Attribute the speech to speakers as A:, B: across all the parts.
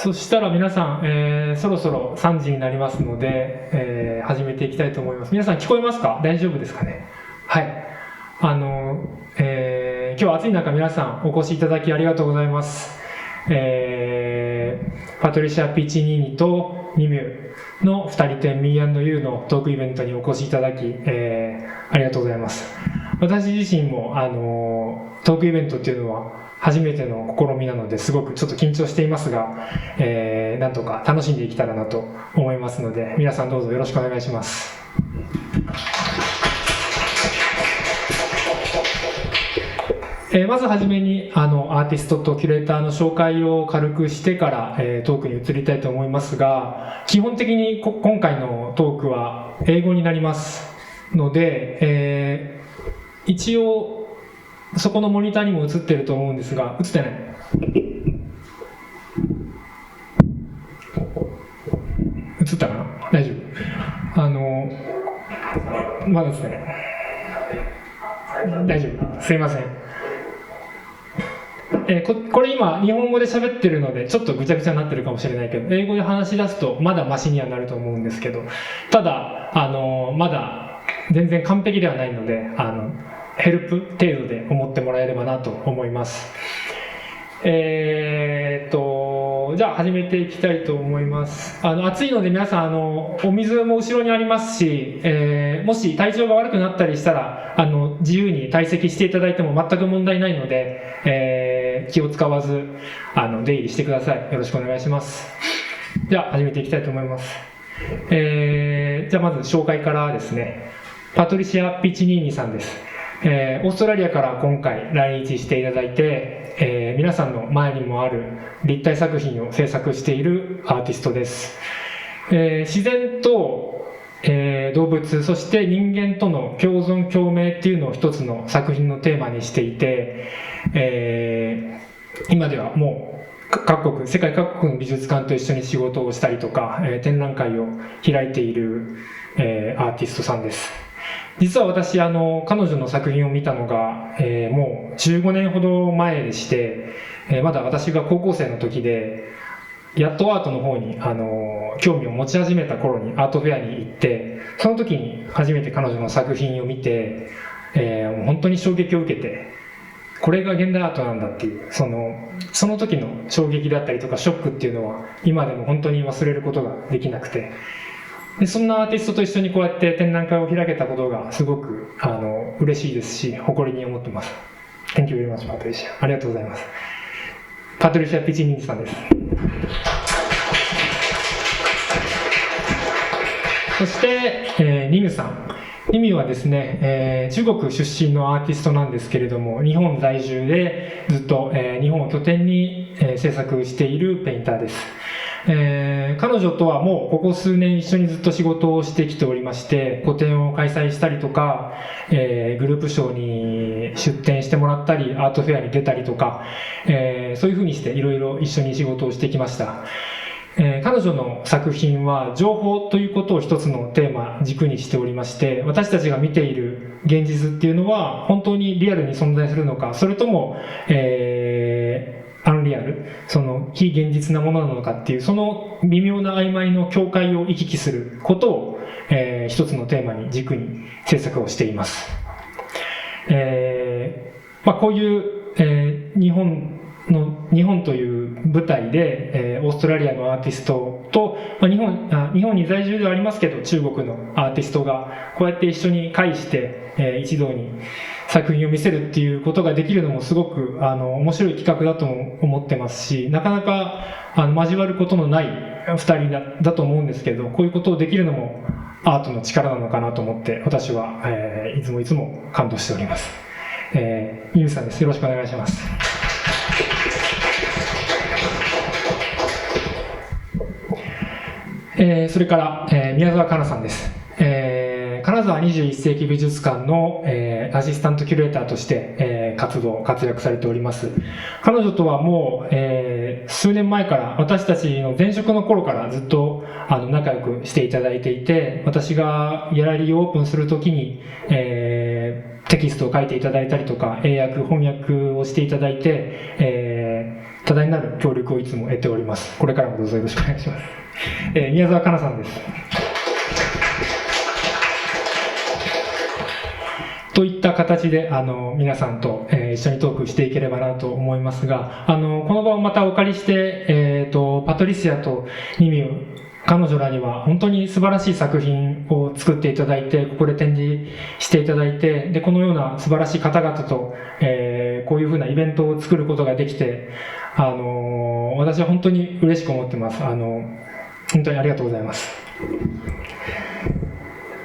A: そしたら皆さん、そろそろ3時になりますので、始めていきたいと思います。皆さん聞こえますか？大丈夫ですかね？はい。今日は暑い中皆さんお越しいただきありがとうございます。パトリシア・ピッチニーニとニミュの2人展ミーアンドユーのトークイベントにお越しいただき、ありがとうございます。私自身もトークイベントっていうのは初めての試みなのですごくちょっと緊張していますが、なんとか楽しんでいけたらなと思いますので、皆さんどうぞよろしくお願いします。まずはじめにアーティストとキュレーターの紹介を軽くしてから、トークに移りたいと思いますが、基本的に今回のトークは英語になりますので、一応そこのモニターにも映ってると思うんですが、映ってない？映ったかな？大丈夫？まだですね。大丈夫。すいません。これ今日本語で喋ってるのでちょっとぐちゃぐちゃになってるかもしれないけど、英語で話し出すとまだマシにはなると思うんですけど、ただまだ全然完璧ではないのでヘルプ程度で思ってもらえればなと思います。じゃあ始めていきたいと思います。暑いので皆さんお水も後ろにありますし、もし体調が悪くなったりしたら自由に退席していただいても全く問題ないので、気を使わず出入りしてください。よろしくお願いします。じゃあ始めていきたいと思います。じゃあまず紹介からですね。パトリシア・ピチニーニさんです。オーストラリアから今回来日していただいて、皆さんの前にもある立体作品を制作しているアーティストです。自然と、動物、そして人間との共存共鳴っていうのを一つの作品のテーマにしていて、今ではもう世界各国の美術館と一緒に仕事をしたりとか、展覧会を開いている、アーティストさんです。実は私彼女の作品を見たのが、もう15年ほど前でして、まだ私が高校生の時でやっとアートの方に興味を持ち始めた頃にアートフェアに行って、その時に初めて彼女の作品を見て、本当に衝撃を受けて、これが現代アートなんだっていうその時の衝撃だったりとかショックっていうのは今でも本当に忘れることができなくて、でそんなアーティストと一緒にこうやって展覧会を開けたことがすごく嬉しいですし、誇りに思ってます。 Thank you very much, Patricia。 ありがとうございます。パトリシア・ピチニーニさんです。そして、ニムさん。ニミュはですね、中国出身のアーティストなんですけれども、日本在住でずっと、日本を拠点に、制作しているペインターです。彼女とはもうここ数年一緒にずっと仕事をしてきておりまして、個展を開催したりとか、グループショーに出展してもらったり、アートフェアに出たりとか、そういうふうにしていろいろ一緒に仕事をしてきました。彼女の作品は情報ということを一つのテーマ軸にしておりまして、私たちが見ている現実っていうのは本当にリアルに存在するのか、それとも、アンリアル、その非現実なものなのかっていう、その微妙な曖昧の境界を行き来することを、一つのテーマに軸に制作をしています。こういう、日本という舞台で、オーストラリアのアーティストと、日本に在住ではありますけど中国のアーティストがこうやって一緒に会して、一堂に作品を見せるっていうことができるのもすごく面白い企画だと思ってますし、なかなか交わることのない2人だと思うんですけど、こういうことをできるのもアートの力なのかなと思って私は、いつも感動しております。ニムさんです。よろしくお願いします。それから、宮沢香菜さんです。金沢21世紀美術館の、アシスタントキュレーターとして、活躍されております。彼女とはもう、数年前から私たちの前職の頃からずっと仲良くしていただいていて、私がギャラリーをオープンするときに、テキストを書いていただいたりとか、英訳翻訳をしていただいて、多大なる協力をいつも得ております。これからもどうぞよろしくお願いします。宮沢かなさんです。といった形で皆さんと、一緒にトークしていければなと思いますが、この場をまたお借りして、パトリシアとニミュー、彼女らには本当に素晴らしい作品を作っていただいて、ここで展示していただいて、でこのような素晴らしい方々と、こういうふうなイベントを作ることができて、私は本当に嬉しく思ってます。本当にありがとうございます。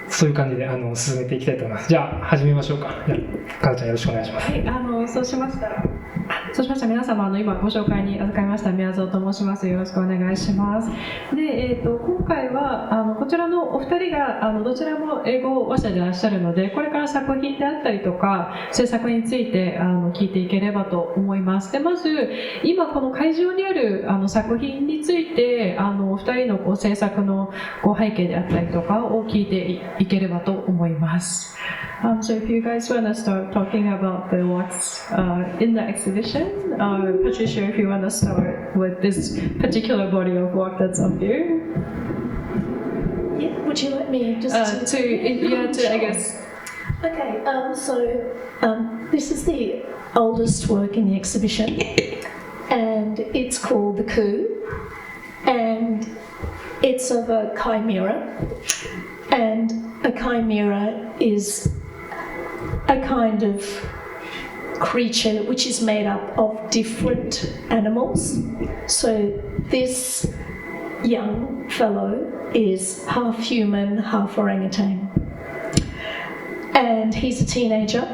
A: そういう感じで進めていきたいと思います。じゃあ始めましょうか。じゃあかなちゃんよろしくお願いします。
B: はい、そうしました皆様今ご紹介に預かりました宮沢と申します。よろしくお願いします。で、今回はこちらのお二人がどちらも英語話者でいらっしゃるので、これから作品であったりとか制作について聞いていければと思います。でまず今この会場にある作品についてお二人の制作の背景であったりとかを聞いていければと思います。So if you guys want to start talking about the works in the exhibition, Patricia, if you want to start with this particular body of work that's up here.
C: Yeah, would you like me just
B: to I guess.
C: Okay, this is the oldest work in the exhibition, and it's called The Coup, and it's of a chimera, and a chimera is a kind of creature which is made up of different animals. So this young fellow is half human, half orangutan. And he's a teenager,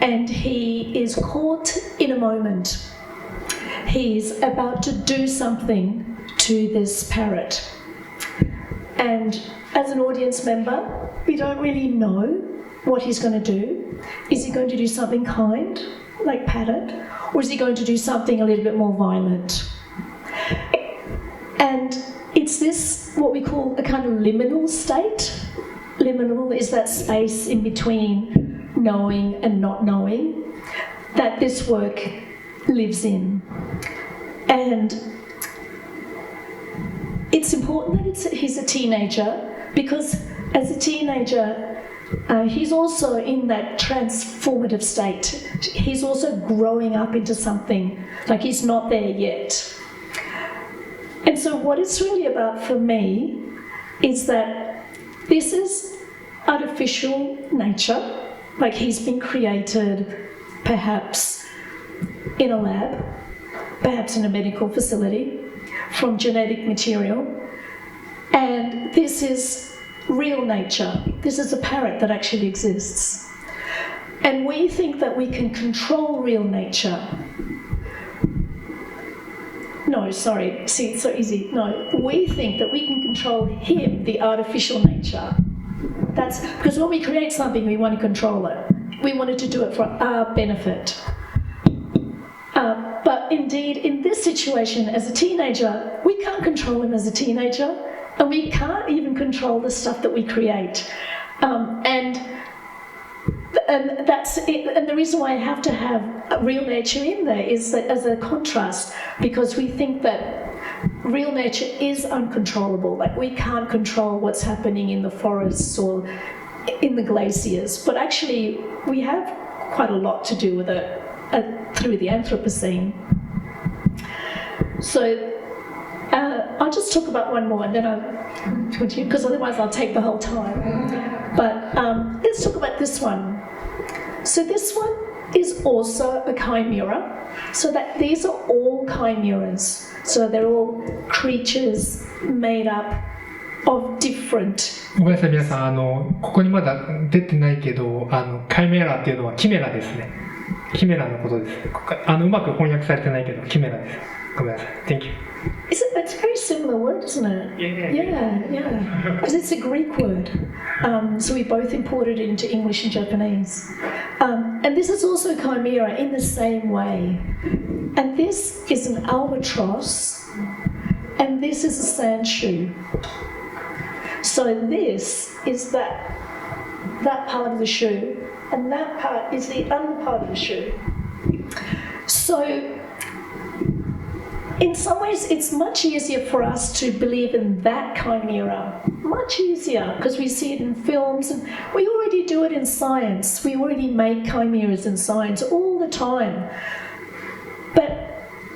C: and he is caught in a moment. He's about to do something to this parrot. And as an audience member, we don't really know what he's going to do. Is he going to do something kind, like pat it, or is he going to do something a little bit more violent? And it's this, what we call a kind of liminal state. Liminal is that space in between knowing and not knowing that this work lives in. And it's important that he's a teenager, because as a teenager, he's also in that transformative state. He's also growing up into something, like he's not there yet. And so what it's really about for me is that this is artificial nature, like he's been created perhaps in a lab, perhaps in a medical facility, from genetic material. And this is real nature. This is a parrot that actually exists. And we think that we can control real nature. No, sorry, see, it's so easy. No, we think that we can control him, the artificial nature. That's because when we create something, we want to control it. We wanted to do it for our benefit. But indeed, in this situation, as a teenager, we can't control him as a teenager. And we can't even control the stuff that we create. And that's it. And the reason why I have to have real nature in there is that as a contrast, because we think that real nature is uncontrollable. Like we can't control what's happening in the forests or in the glaciers. But actually, we have quite a lot to do with it through the Anthropocene. So I'll just talk about one more and then I'll continue, because otherwise I'll take the whole time. But let's talk about this one. So this one is also a chimera. So that these are all chimeras. So they're all creatures made up of different.
A: ごめんなさい皆さん、ここにまだ出てないけどカイメラっていうのはキメラですね。キメラのことです。うまく翻訳されてないけどキメラです。ごめんなさい。Thank you.
C: It's a very similar word, isn't it? Yeah. Because it's a Greek word. So we both imported it into English and Japanese. And this is also chimera in the same way. And this is an albatross, and this is a sand shoe. So this is that part of the shoe, and that part is the under part of the shoe. So in some ways, it's much easier for us to believe in that chimera. Much easier, because we see it in films, and we already do it in science. We already make chimeras in science all the time.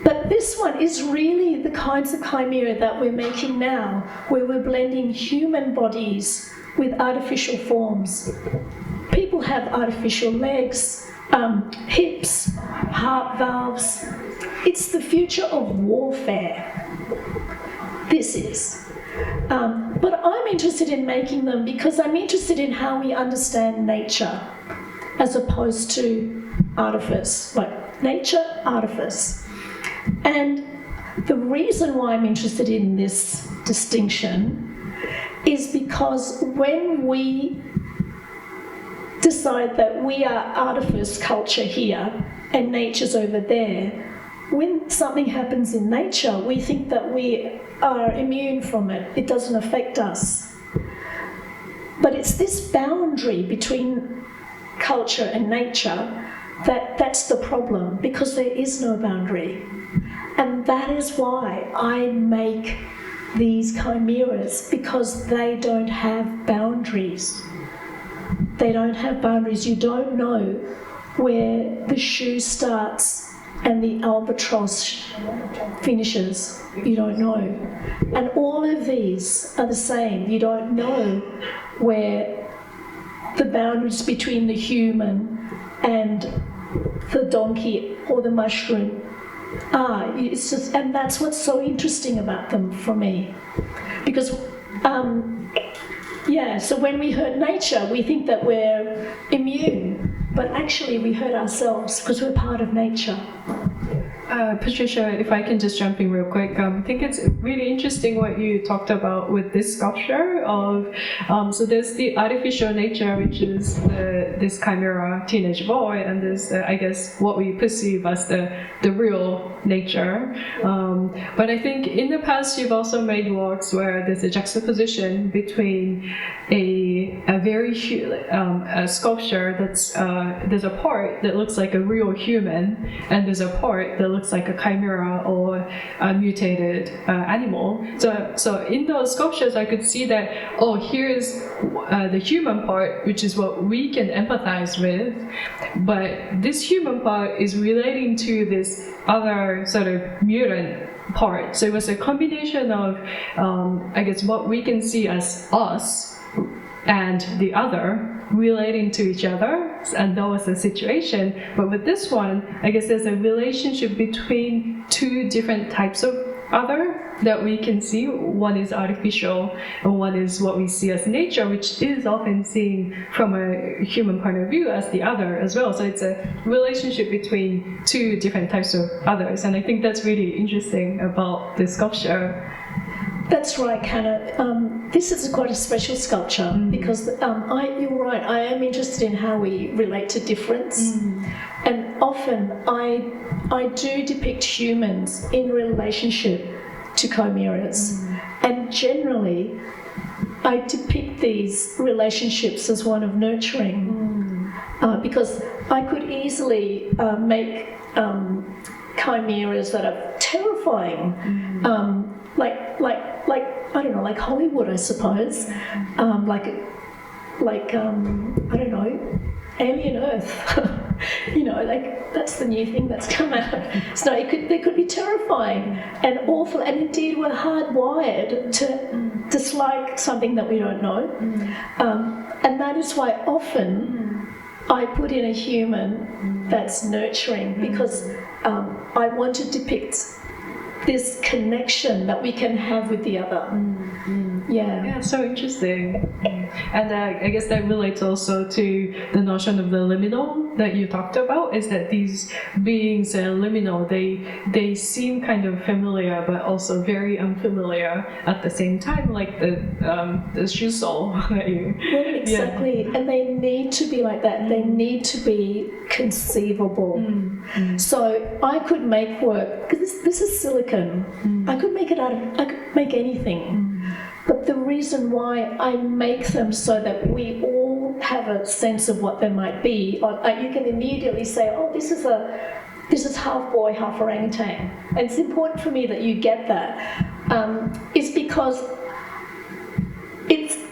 C: But this one is really the kinds of chimera that we're making now, where we're blending human bodies with artificial forms. People have artificial legs, hips, heart valves. It's the future of warfare. This is. But I'm interested in making them because I'm interested in how we understand nature as opposed to artifice, like nature, artifice. And the reason why I'm interested in this distinction is because when we decide that we are artifice culture here and nature's over there, when something happens in nature, we think that we are immune from it. It doesn't affect us. But it's this boundary between culture and nature that's the problem, because there is no boundary. And that is why I make these chimeras, because they don't have boundaries. They don't have boundaries. You don't know where the shoe starts and the albatross finishes. You don't know. And all of these are the same. You don't know where the boundaries between the human and the donkey or the mushroom are. It's just, and that's what's so interesting about them for me. Because so when we hurt nature, we think that we're immune, but actually we hurt ourselves because we're part of nature.
B: Patricia, if I can just jump in real quick, I think it's really interesting what you talked about with this sculpture of, so there's the artificial nature, which is this chimera teenage boy, and there's, I guess, what we perceive as the real nature. But I think in the past you've also made works where there's a juxtaposition between a very a sculpture that's, there's a part that looks like a real human, and there's a part that looks like a chimera or a mutated animal. So in those sculptures, I could see that, here's the human part, which is what we can empathize with, but this human part is relating to this other sort of mutant part. So it was a combination of, I guess, what we can see as us and the other relating to each other, and that was the situation. But with this one, I guess there's a relationship between two different types of other that we can see. One is artificial and one is what we see as nature, which is often seen from a human point of view as the other as well. So it's a relationship between two different types of others, and I think that's really interesting about this sculpture.
C: That's right, Kana. This is quite a special sculpture because you're right, I am interested in how we relate to difference. And often I do depict humans in relationship to chimeras. And generally, I depict these relationships as one of nurturing. Because I could easily make chimeras that are terrifying. Like I don't know, like Hollywood, I suppose, like I don't know, Alien Earth, like that's the new thing that's come out. So they could be terrifying and awful, and indeed we're hardwired to dislike something that we don't know, and that is why often I put in a human that's nurturing, because I want to depict this connection that we can have with the other. Yeah,
B: so interesting. And I guess that relates also to the notion of the liminal that you talked about, is that these beings are liminal. They seem kind of familiar but also very unfamiliar at the same time, like the shoe sole that you...
C: Well, exactly. Yeah. And they need to be like that. They need to be conceivable. So I could make work, because this is silicon. I could make anything. But the reason why I make them so that we all have a sense of what they might be, you can immediately say, oh, this is a this is half boy, half orangutan. And it's important for me that you get that. It's because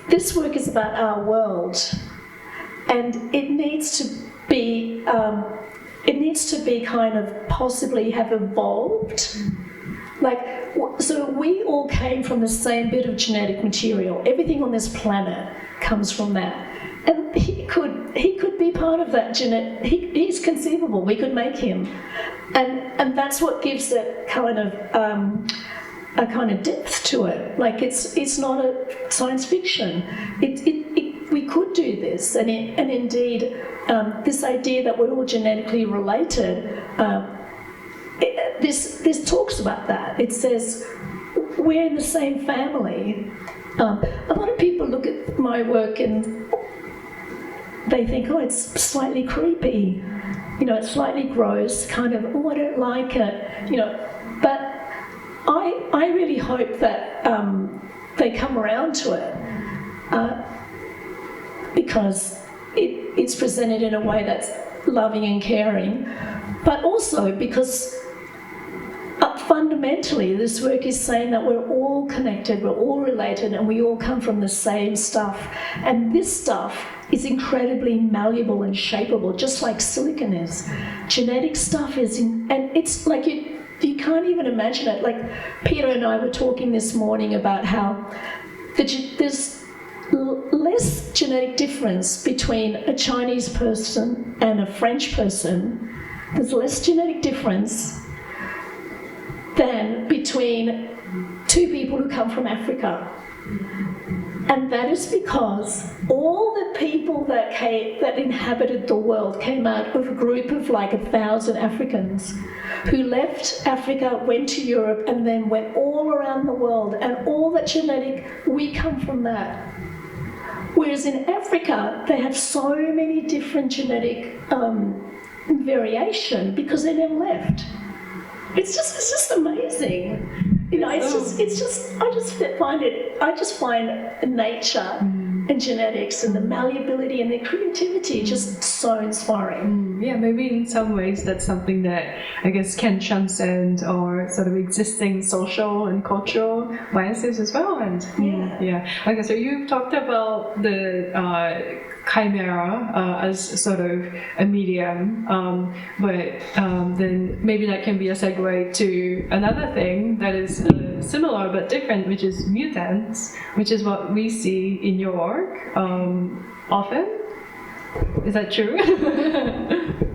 C: this work is about our world, and it needs to be kind of possibly have evolved. So we all came from the same bit of genetic material. Everything on this planet comes from that. And he could be part of that genetic. He's conceivable. We could make him, and that's what gives it kind of a kind of depth to it. Like it's not a science fiction. We could do this, and indeed, this idea that we're all genetically related. This talks about that. It says we're in the same family. A lot of people look at my work and they think, oh, it's slightly creepy, it's slightly gross, kind of, oh, I don't like it, but I really hope that they come around to it because it's presented in a way that's loving and caring, but also because fundamentally this work is saying that we're all connected, we're all related, and we all come from the same stuff, and this stuff is incredibly malleable and shapeable, just like silicon is. Genetic stuff is, and it's like you can't even imagine it. Like Peter and I were talking this morning about how there's less genetic difference between a Chinese person and a French person. There's less genetic difference than between two people who come from Africa. And that is because all the people that inhabited the world came out of a group of like 1,000 Africans who left Africa, went to Europe, and then went all around the world. And all that genetic, we come from that. Whereas in Africa, they have so many different genetic variation because they never left. It's just amazing. I just find nature and genetics and the malleability and the creativity just so inspiring.
B: Yeah, maybe in some ways that's something that I guess can transcend or sort of existing social and cultural biases as well. And okay, so you've talked about the chimera as sort of a medium, but then maybe that can be a segue to another thing that is similar but different, which is mutants, which is what we see in your work often. Is that true?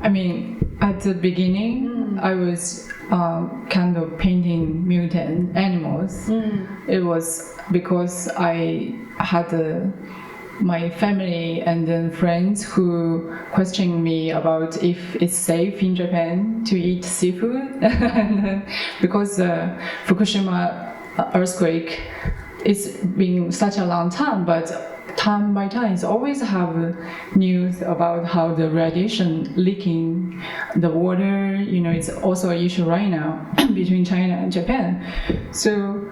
D: I mean, at the beginning, I was kind of painting mutant animals. It was because I had my family and then friends who questioned me about if it's safe in Japan to eat seafood. And because Fukushima earthquake, it's been such a long time, but time by time it's always have news about how the radiation leaking the water, it's also an issue right now between China and Japan. So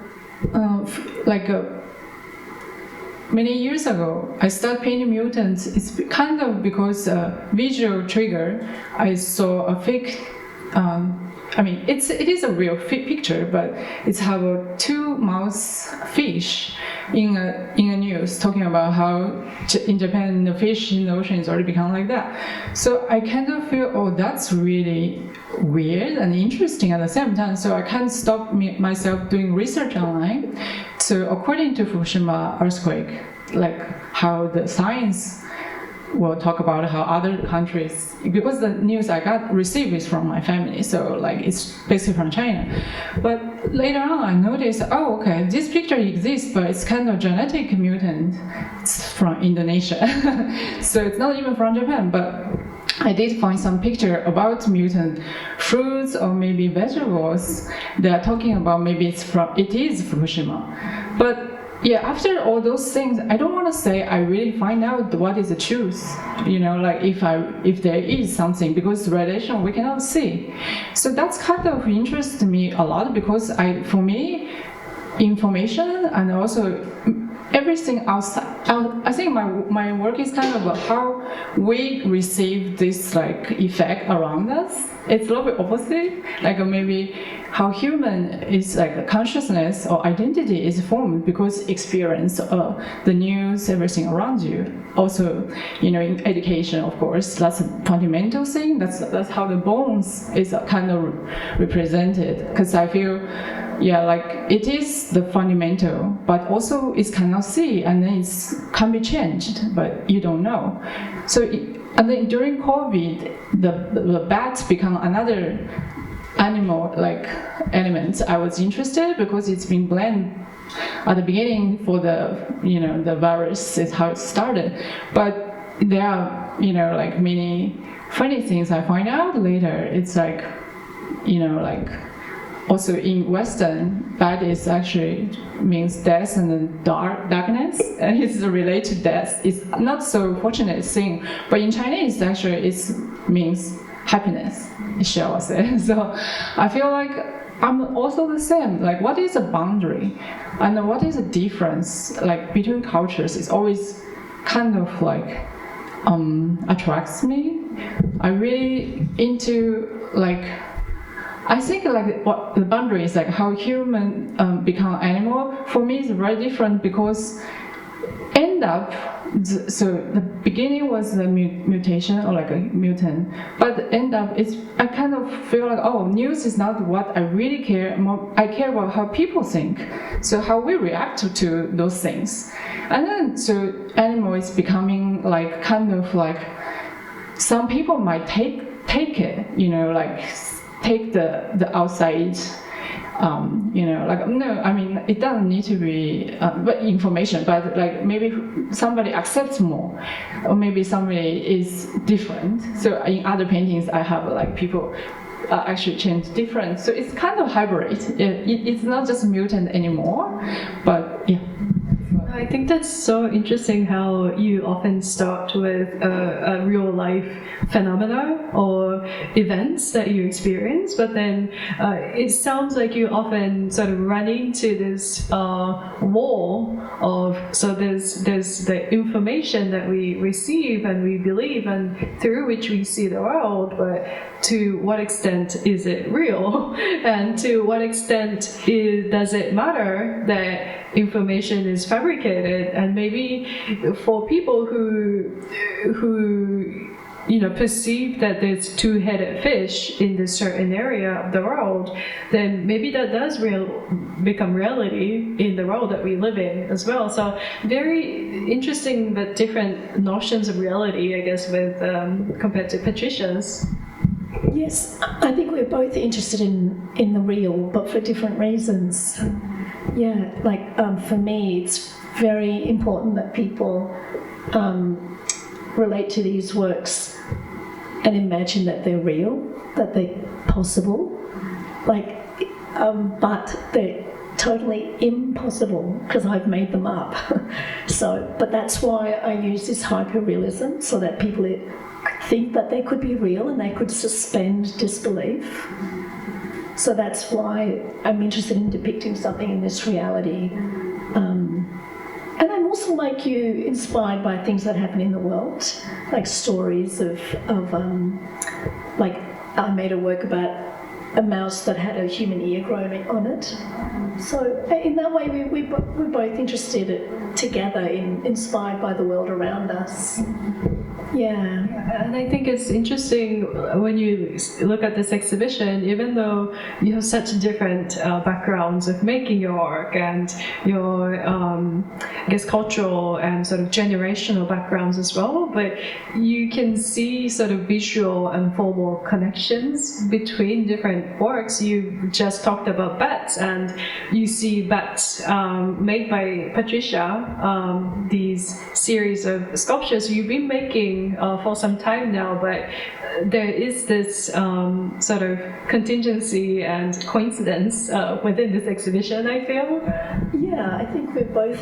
D: many years ago, I started painting mutants. It's kind of because visual trigger. I saw a fake. It is a real picture, but it's have a 2-mouse fish in a news talking about how in Japan the fish in the ocean is already become like that. So I kind of feel, oh, that's really weird and interesting at the same time. So I can't stop myself doing research online. So according to Fukushima earthquake, like how the science will talk about how other countries, because the news I received is from my family, so it's basically from China. But later on I noticed, oh, okay, this picture exists, but it's kind of genetic mutant. It's from Indonesia. So it's not even from Japan, but I did find some picture about mutant fruits or maybe vegetables. They are talking about maybe it is Fukushima. But yeah, after all those things, I don't want to say I really find out what is the truth, if there is something, because radiation we cannot see. So that's kind of interests me a lot, because for me, information and also everything outside I think my work is kind of about how we receive this like effect around us. It's a little bit opposite, like maybe how human is like consciousness or identity is formed because experience the news, everything around you. Also, you know, in education, of course, that's a fundamental thing. That's how the bones is kind of represented. Because I feel, yeah, like it is the fundamental, but also it cannot see, and then it can be changed, but you don't know. So, and then during COVID, the bats become another animal like element. I was interested because it's been blamed at the beginning for the, you know, the virus is how it started, but there are, you know, like many funny things I find out later. It's like, you know, like also in Western, bat is actually means death and then darkness, and it's related to death. It's not so fortunate thing, but in Chinese actually it means happiness, shall I say. So I feel like I'm also the same. Like, what is a boundary, and what is a difference like between cultures? It's always kind of like attracts me. I really into like. I think like what the boundary is like how human become animal. For me, it's very different because end up. So the beginning was a mutation or like a mutant, but end up it's I kind of feel like news is not what I really care. I care about how people think, so how we react to those things, and then so animal is becoming like kind of like some people might take it, you know, like take the outside. You know, like no, I mean it doesn't need to be but information, but like maybe somebody accepts more, or maybe somebody is different. So in other paintings, I have like people actually change different. So it's kind of hybrid. It's not just mutant anymore, but yeah.
B: I think that's so interesting how you often start with a real life phenomena or events that you experience, but then it sounds like you often sort of run into this wall of, so there's the information that we receive and we believe and through which we see the world, but to what extent is it real? And to what extent does it matter that information is fabricated? And maybe for people who you know perceive that there's two-headed fish in this certain area of the world, then maybe that does become reality in the world that we live in as well. So very interesting, but different notions of reality, I guess, with compared to Patricia's.
C: Yes, I think we're both interested in the real, but for different reasons. Yeah, like for me, it's very important that people relate to these works and imagine that they're real, that they're possible, like, but they're totally impossible because I've made them up. So, but that's why I use this hyperrealism, so that people think that they could be real and they could suspend disbelief. So that's why I'm interested in depicting something in this reality. And I'm also, like you, inspired by things that happen in the world, like stories of like I made a work about a mouse that had a human ear grown on it. So in that way, we're both interested together, inspired by the world around us. Yeah.
B: And I think it's interesting when you look at this exhibition, even though you have such different backgrounds of making your work and your, I guess, cultural and sort of generational backgrounds as well, but you can see sort of visual and formal connections between different works. You just talked about bats, and you see bats made by Patricia, these series of sculptures you've been making for some time now, but there is this sort of contingency and coincidence within this exhibition, I feel.
C: Yeah, I think we're both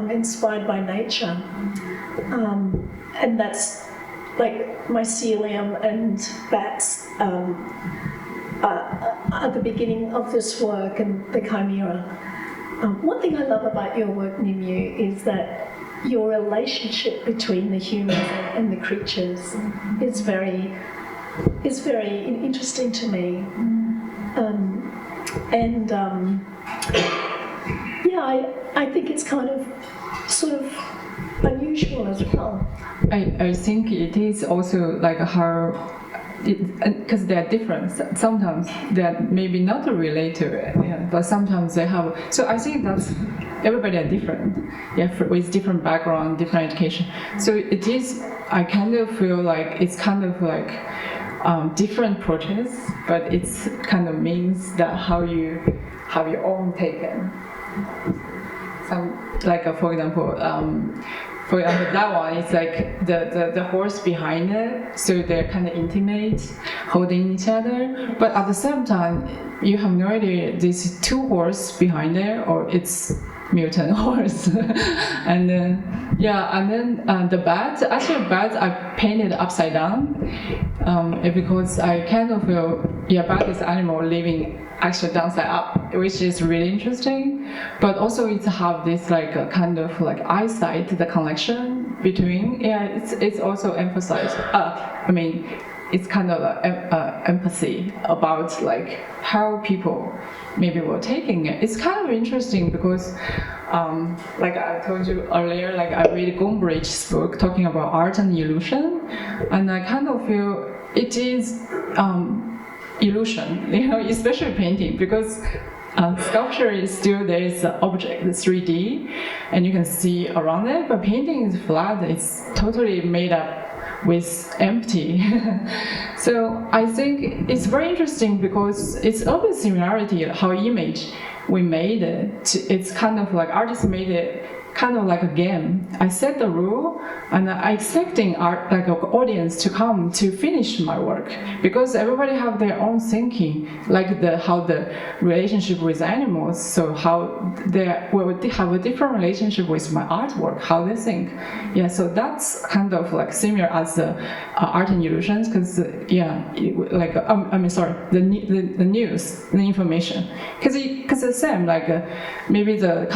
C: inspired by nature, and that's like mycelium and bats are the beginning of this work, and the chimera. One thing I love about your work, Nimyu, is that your relationship between the humans and the creatures is very interesting to me. I think it's kind of sort of unusual as well.
D: I think it is also like how, because they are different. Sometimes they are maybe not related to it, yeah, but sometimes they have. So I think that's everybody are different, yeah, with different background, different education. So it is. I kind of feel like it's kind of like different approaches, but it's kind of means that how you have your own taken. Some like for example, that one is like the horse behind it, so they're kind of intimate, holding each other. But at the same time, you have no idea these two horses behind there, or it's mutant horse. And then the bat. Actually, bat I painted upside down because I kind of feel bat is animal living actually downside up, which is really interesting. But also it have this like a kind of like eyesight, the connection between. It's also emphasized. It's kind of empathy about like how people maybe were taking it. It's kind of interesting because, like I told you earlier, like I read Gombrich's book talking about art and illusion, and I kind of feel it is illusion, especially painting, because sculpture is still there is an object, the 3D, and you can see around it. But painting is flat; it's totally made up with empty. So I think it's very interesting because it's always similarity how image we made it. It's kind of like artists made it kind of like a game. I set the rule and I expecting art like an audience to come to finish my work, because everybody have their own thinking, like how the relationship with animals, so how they will have a different relationship with my artwork, how they think. Yeah, so that's kind of like similar as the art and illusions, because like the news, the information, because the same like maybe the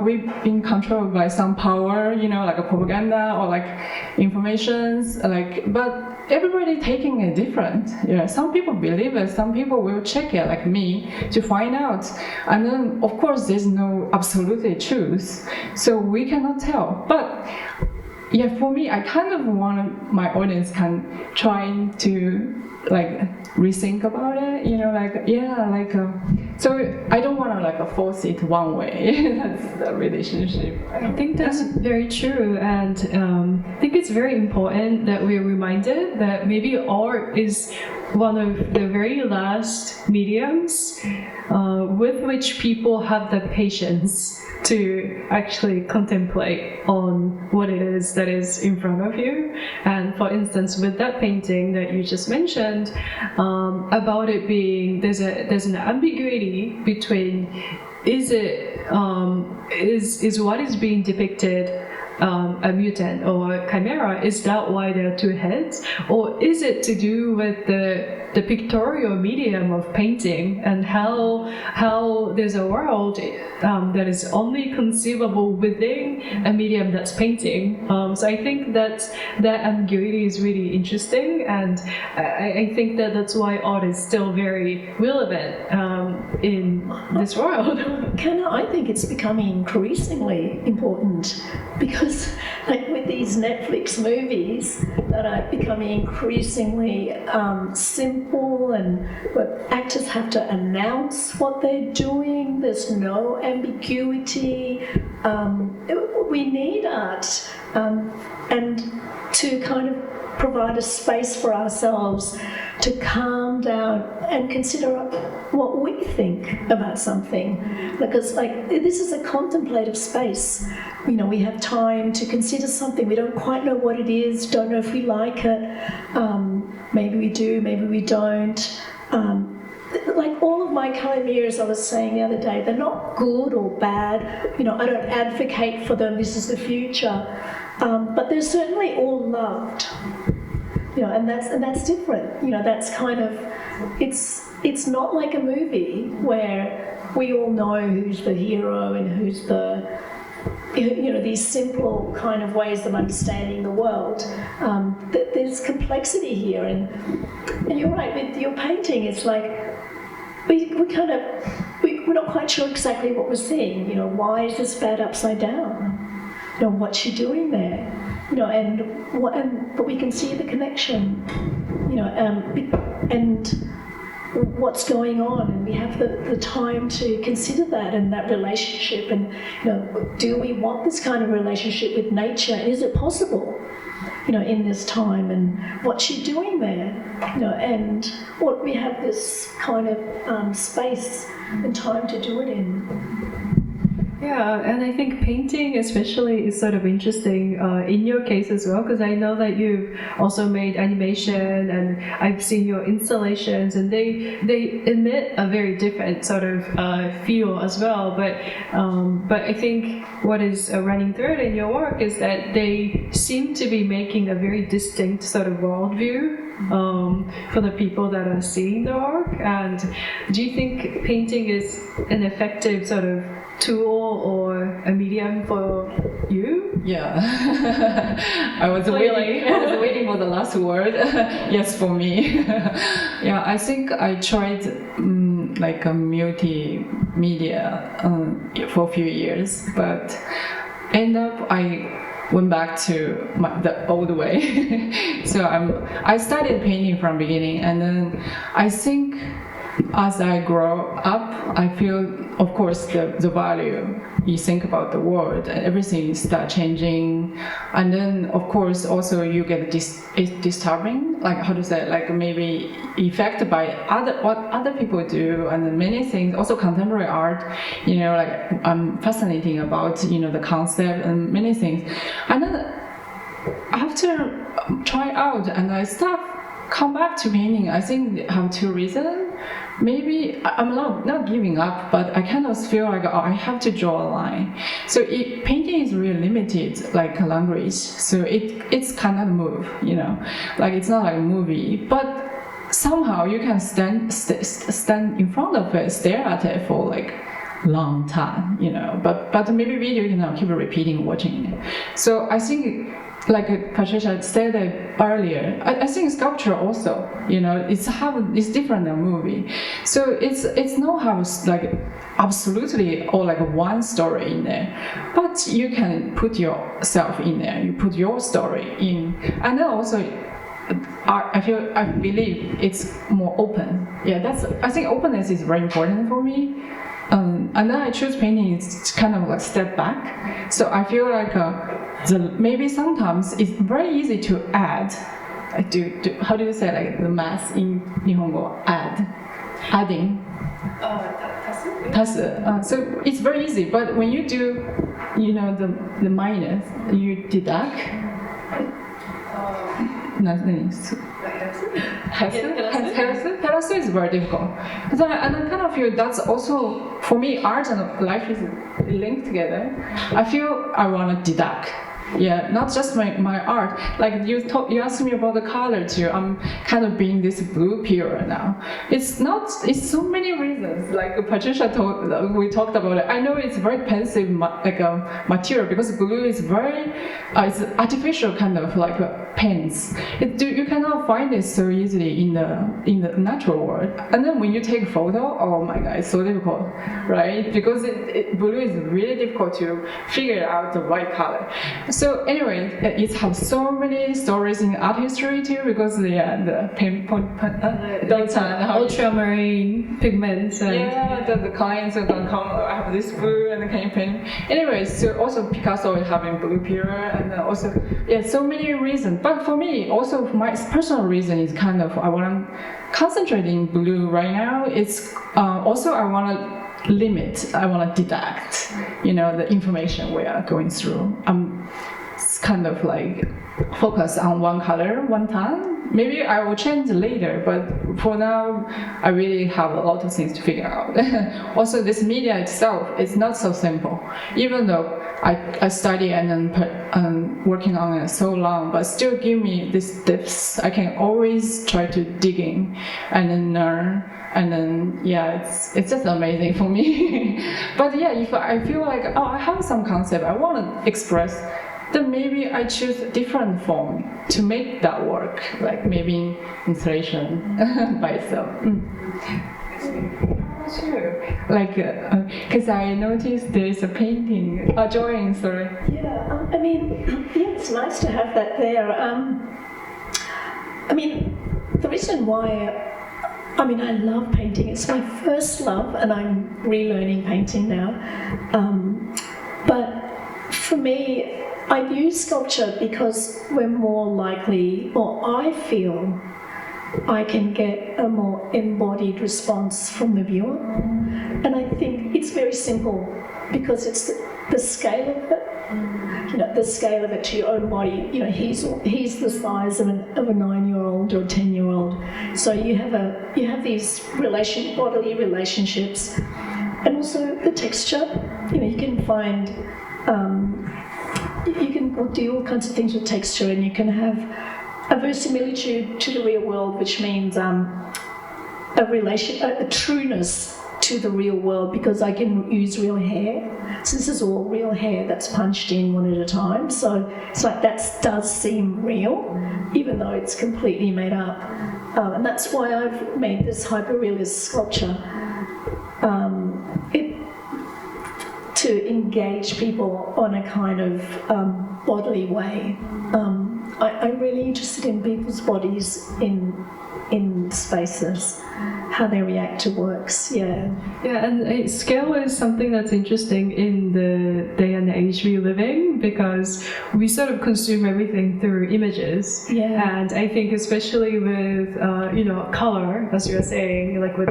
D: we've been controlled by some power, like a propaganda or like informations, like, but everybody taking it different. Some people believe it, some people will check it, like me, to find out. And then, of course, there's no absolutely truth, so we cannot tell. But yeah, for me, I kind of want my audience can try to like rethink about it, so I don't want to like force it one way. That's the relationship.
B: I think that's very true, and I think it's very important that we're reminded that maybe art is one of the very last mediums with which people have the patience to actually contemplate on what it is that is in front of you. And for instance, with that painting that you just mentioned, about it being there's an ambiguity between is what is being depicted a mutant or a chimera? Is that why there are two heads, or is it to do with the pictorial medium of painting and how there's a world that is only conceivable within a medium that's painting? So I think that ambiguity is really interesting, and I think that's why art is still very relevant in this world.
C: Kana, I think it's becoming increasingly important, because like with these Netflix movies that are becoming increasingly simple, and where actors have to announce what they're doing, there's no ambiguity. We need art and to kind of provide a space for ourselves to calm down and consider what we think about something, because like this is a contemplative space. We have time to consider something. We don't quite know what it is, don't know if we like it. Maybe we do, maybe we don't. Like all of my chimeras, I was saying the other day, they're not good or bad. I don't advocate for them, this is the future. But they're certainly all loved. And that's different. That's kind of, it's not like a movie where we all know who's the hero and who's the these simple kind of ways of understanding the world. There's complexity here, and you're right, with your painting, it's like we're not quite sure exactly what we're seeing. Why is this bat upside down? What's she doing there? But we can see the connection, and what's going on, and we have the time to consider that and that relationship, and do we want this kind of relationship with nature? Is it possible, in this time, and what's she doing there, and what we have this kind of space and time to do it in.
B: Yeah, and I think painting especially is sort of interesting in your case as well, because I know that you've also made animation, and I've seen your installations, and they emit a very different sort of feel as well. But I think what is running through it in your work is that they seem to be making a very distinct sort of worldview for the people that are seeing the work. And do you think painting is an effective sort of tool or a medium for you?
D: Yeah. I was waiting for the last word. Yes, for me. Yeah, I think I tried like a multimedia for a few years, but end up I went back to the old way. So I started painting from beginning, and then I think as I grow up, I feel, of course, the value. You think about the world, and everything start changing, and then of course also you get disturbing, like how to say, like maybe affected by what other people do, and then many things. Also contemporary art, like I'm fascinating about the concept and many things, and then after try out and I come back to painting, I think I have two reasons. Maybe I'm not giving up, but I kind of feel like I have to draw a line. So painting is really limited, like language. So it's cannot move, like it's not like a movie. But somehow you can stand in front of it, stare at it for like long time, But maybe video you can keep repeating, watching it. So I think, like Patricia said earlier, I think sculpture also, it's different than movie. So it's not how like absolutely or like one story in there, but you can put yourself in there. You put your story in, and then also I believe it's more open. Yeah, I think openness is very important for me. And then I choose painting. It's kind of like step back. So I feel like maybe sometimes it's very easy to add. How do you say like the math in Nihongo? Adding. So it's very easy. But when you do, the minus, you deduct. Nothing. Herasu is very difficult. And I kind of feel that's also, for me, art and life is linked together. I feel I want to deduct. Yeah, not just my art. Like you asked me about the color too. I'm kind of being this blue period now. It's so many reasons. Like Patricia we talked about it. I know it's very expensive material, because blue is very it's artificial kind of like paints. You cannot find it so easily in the natural world. And then when you take a photo, oh my god, it's so difficult, right? Because blue is really difficult to figure out the right color. So anyway, it has so many stories in art history too, because the
B: ultramarine pigments. And
D: the clients are gonna come. I have this blue, and can you paint? Anyway, so also Picasso is having blue period, and also so many reasons. But for me, also my personal reason is kind of I want to concentrate in blue right now. It's also I want to limit. I want to deduct, the information we are going through. kind of like focus on one color one time. Maybe I will change later, but for now, I really have a lot of things to figure out. Also, this media itself is not so simple. Even though I study and then working on it so long, but still give me these depths. I can always try to dig in and then learn. And then, yeah, it's just amazing for me. But yeah, if I feel like, oh, I have some concept I want to express, then maybe I choose a different form to make that work, like maybe installation by itself. Sure. Like, because I noticed there's a painting, a drawing, sorry.
C: Yeah, I mean, yeah, it's nice to have that there. I mean, the reason why, I mean, I love painting. It's my first love, and I'm relearning painting now. But for me, I use sculpture because we're more likely, or I feel I can get a more embodied response from the viewer. And I think it's very simple because it's the scale of it, you know, the scale of it to your own body. You know, he's the size of a 9-year-old or a 10-year-old. So you have these bodily relationships, and also the texture. You know, you can find, you can do all kinds of things with texture, and you can have a verisimilitude to the real world, which means a trueness to the real world, because I can use real hair. So this is all real hair that's punched in one at a time. So it's like that does seem real, even though it's completely made up. And that's why I've made this hyperrealist sculpture, to engage people on a kind of bodily way. I'm really interested in people's bodies in spaces, how they react to works. Yeah,
B: and scale is something that's interesting in the day and age we live in, because we sort of consume everything through images.
C: Yeah.
B: And I think especially with color, as you were saying, like with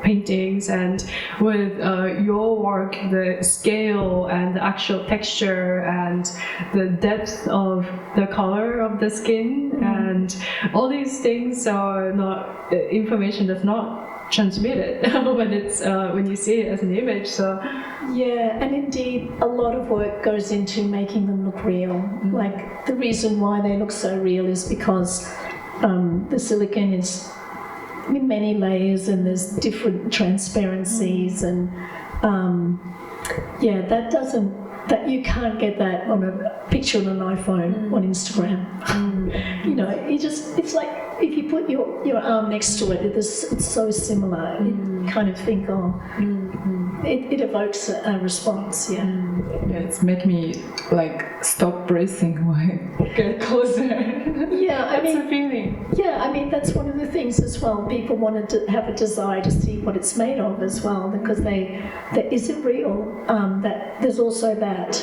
B: paintings, and with your work, the scale and the actual texture and the depth of the color of the skin, and all these things are not information that's not transmitted when you see it as an image. So
C: yeah, and indeed a lot of work goes into making them look real. Like, the reason why they look so real is because the silicone is in many layers, and there's different transparencies, and that you can't get that on a picture on an iPhone on Instagram. You know, it's like if you put your arm next to it, it's so similar. You kind of think, it evokes a response. Yeah.
D: It's make me like stop breathing when I get closer.
C: Yeah, I mean,
D: it's a feeling.
C: Yeah, I mean, that's one of the things as well. People wanted to have a desire to see what it's made of as well, because is it real? That there's also that.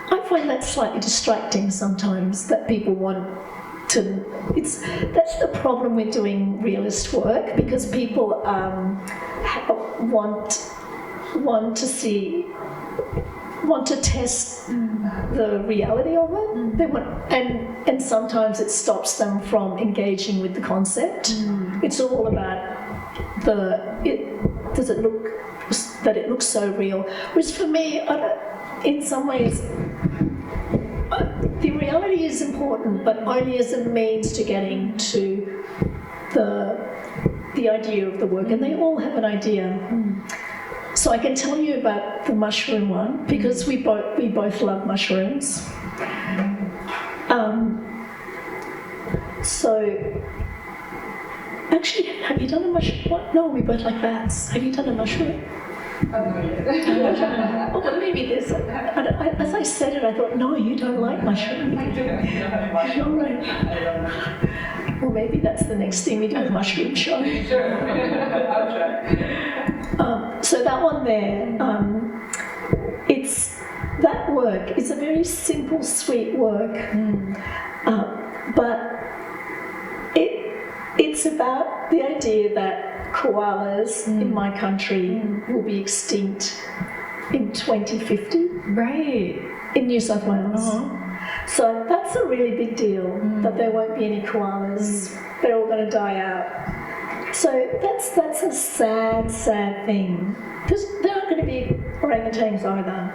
C: I find that slightly distracting sometimes, that people want to. That's the problem with doing realist work, because people want to test the reality of it. They want, and sometimes it stops them from engaging with the concept. It's all about does it look that it looks so real? Whereas for me, in some ways, the reality is important, but only as a means to getting to the idea of the work, and they all have an idea. So I can tell you about the mushroom one, because we both love mushrooms. So actually, have you done a mushroom? What? No, we both like bats. Have you done a mushroom? Oh, well, maybe there's. As I said it, I thought, no, you don't like mushrooms. I don't like. Well, maybe that's the next thing we do, a mushroom show. So that one there, that work is a very simple, sweet work, but it's about the idea that koalas in my country will be extinct in 2050.
B: Right.
C: In New South Wales. So that's a really big deal, that there won't be any koalas. They're all going to die out. So that's a sad, sad thing. Because there aren't going to be orangutans either.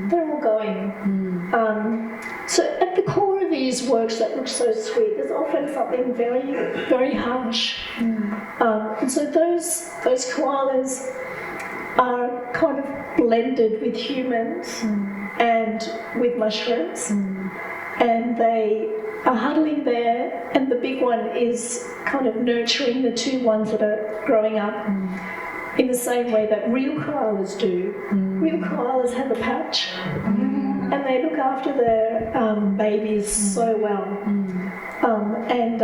C: They're all going. So at the core of these works that look so sweet, there's often something very, very harsh. And so those koalas are kind of blended with humans and with mushrooms, and they are huddling there, and the big one is kind of nurturing the two ones that are growing up in the same way that real koalas do. Real koalas have a pouch, and they look after their babies so well, and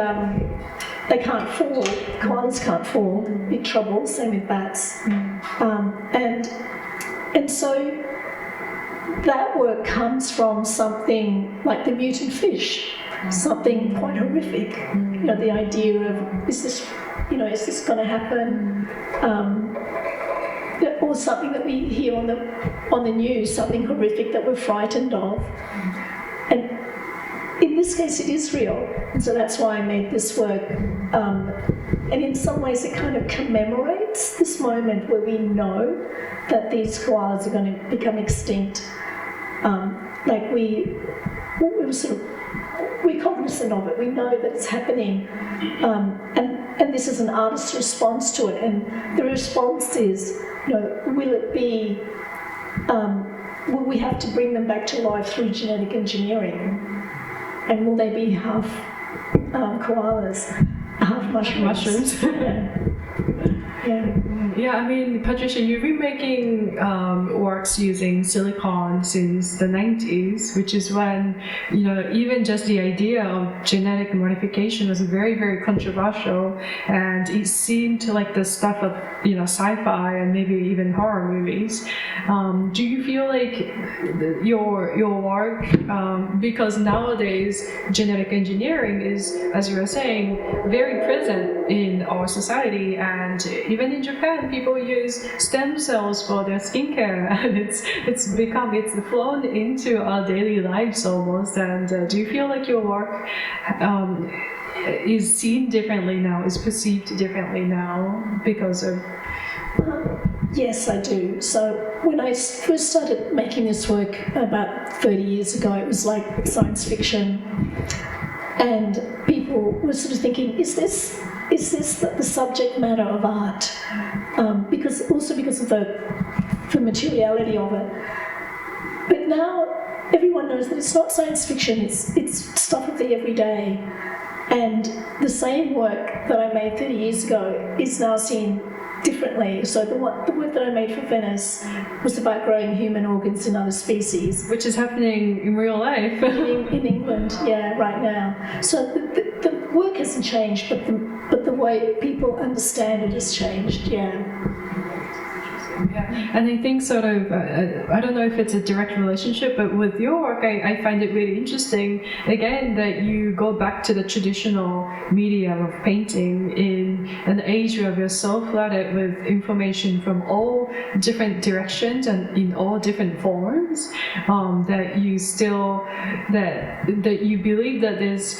C: they can't fall. Koalas can't fall. Big trouble. Same with bats. And so that work comes from something like the mutant fish, something quite horrific. You know, the idea of is this going to happen? Or something that we hear on the news, something horrific that we're frightened of. And in this case, it is real. And so that's why I made this work. And in some ways, it kind of commemorates this moment where we know that these koalas are going to become extinct. Like we're cognizant of it. We know that it's happening. And this is an artist's response to it. And the response is, will it be, will we have to bring them back to life through genetic engineering? And will they be half koalas, half mushrooms?
B: Yeah, I mean, Patricia, you've been making works using silicon since the 90s, which is when, even just the idea of genetic modification was very, very controversial, and it seemed like the stuff of, sci-fi and maybe even horror movies. Do you feel like your work, because nowadays genetic engineering is, as you were saying, very present in our society, and even in Japan, people use stem cells for their skincare, and it's flown into our daily lives almost. And do you feel like your work is seen differently now, is perceived differently now because of?
C: Yes, I do. So when I first started making this work about 30 years ago, it was like science fiction, and people were sort of thinking, is this the subject matter of art? Because of the materiality of it. But now everyone knows that it's not science fiction, it's stuff of the everyday. And the same work that I made 30 years ago is now seen differently. So the work that I made for Venice was about growing human organs in other species.
B: Which is happening in real life.
C: in England, yeah, right now. So the work hasn't changed, but the way people understand it has changed, yeah.
B: Yeah. And I think sort of, I don't know if it's a direct relationship, but with your work, I find it really interesting, again, that you go back to the traditional medium of painting in an age where we're so flooded with information from all different directions and in all different forms, that you still, that you believe that there's,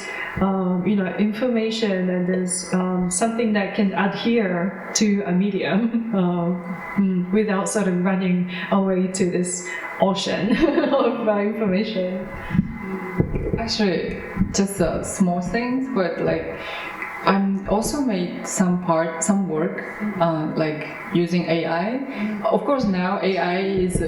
B: information and there's something that can adhere to a medium without sort of running away to this ocean of information.
D: Actually, just small things, but like I'm also made some work like using AI. Of course, now AI is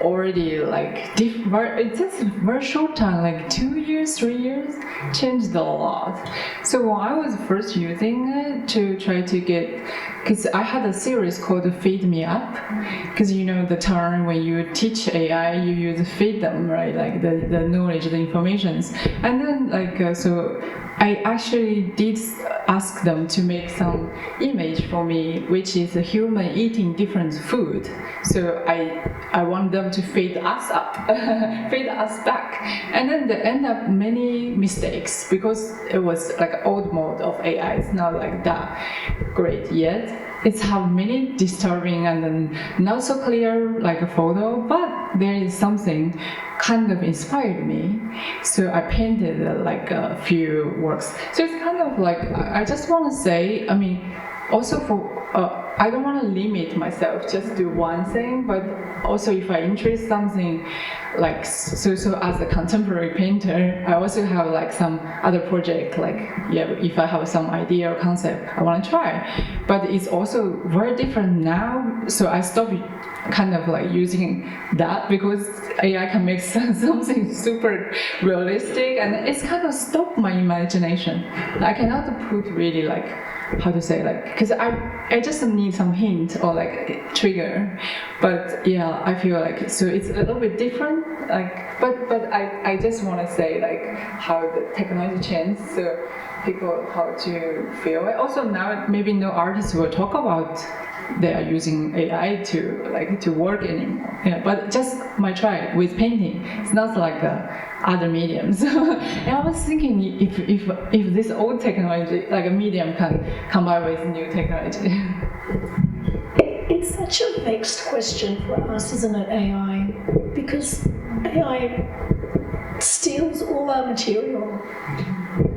D: already like it's just very short time, like 2 years, 3 years, changed a lot. So when I was first using it to try to get, because I had a series called Feed Me Up, because the term when you teach AI, you use feed them, right? Like the knowledge, the informations, and then like so I actually did ask them to make some image for me, which is a human eating different food. So I want them to feed us up, feed us back, and then they end up many mistakes because it was like old mode of AI. It's not like that great yet. it's have many disturbing and then not so clear like a photo, but there is something kind of inspired me. So I painted like a few works. So it's kind of like, I just want to say, I mean, also for, I don't want to limit myself just to one thing, but also if I interest something, like so as a contemporary painter, I also have like some other project, like if I have some idea or concept I want to try, but it's also very different now. So I stopped kind of like using that because AI can make something super realistic, and it's kind of stopped my imagination. I cannot put really like, how to say, like, because I just need some hint or like trigger, but yeah, I feel like so it's a little bit different, like, but I just want to say like how the technology changed, so people how to feel it. Also now maybe no artists will talk about they are using AI to work anymore. Yeah, but just my try with painting. It's not like other mediums. And I was thinking if this old technology, like a medium, can combine with new technology.
C: It's such a vexed question for us, isn't it, AI? Because AI steals all our material.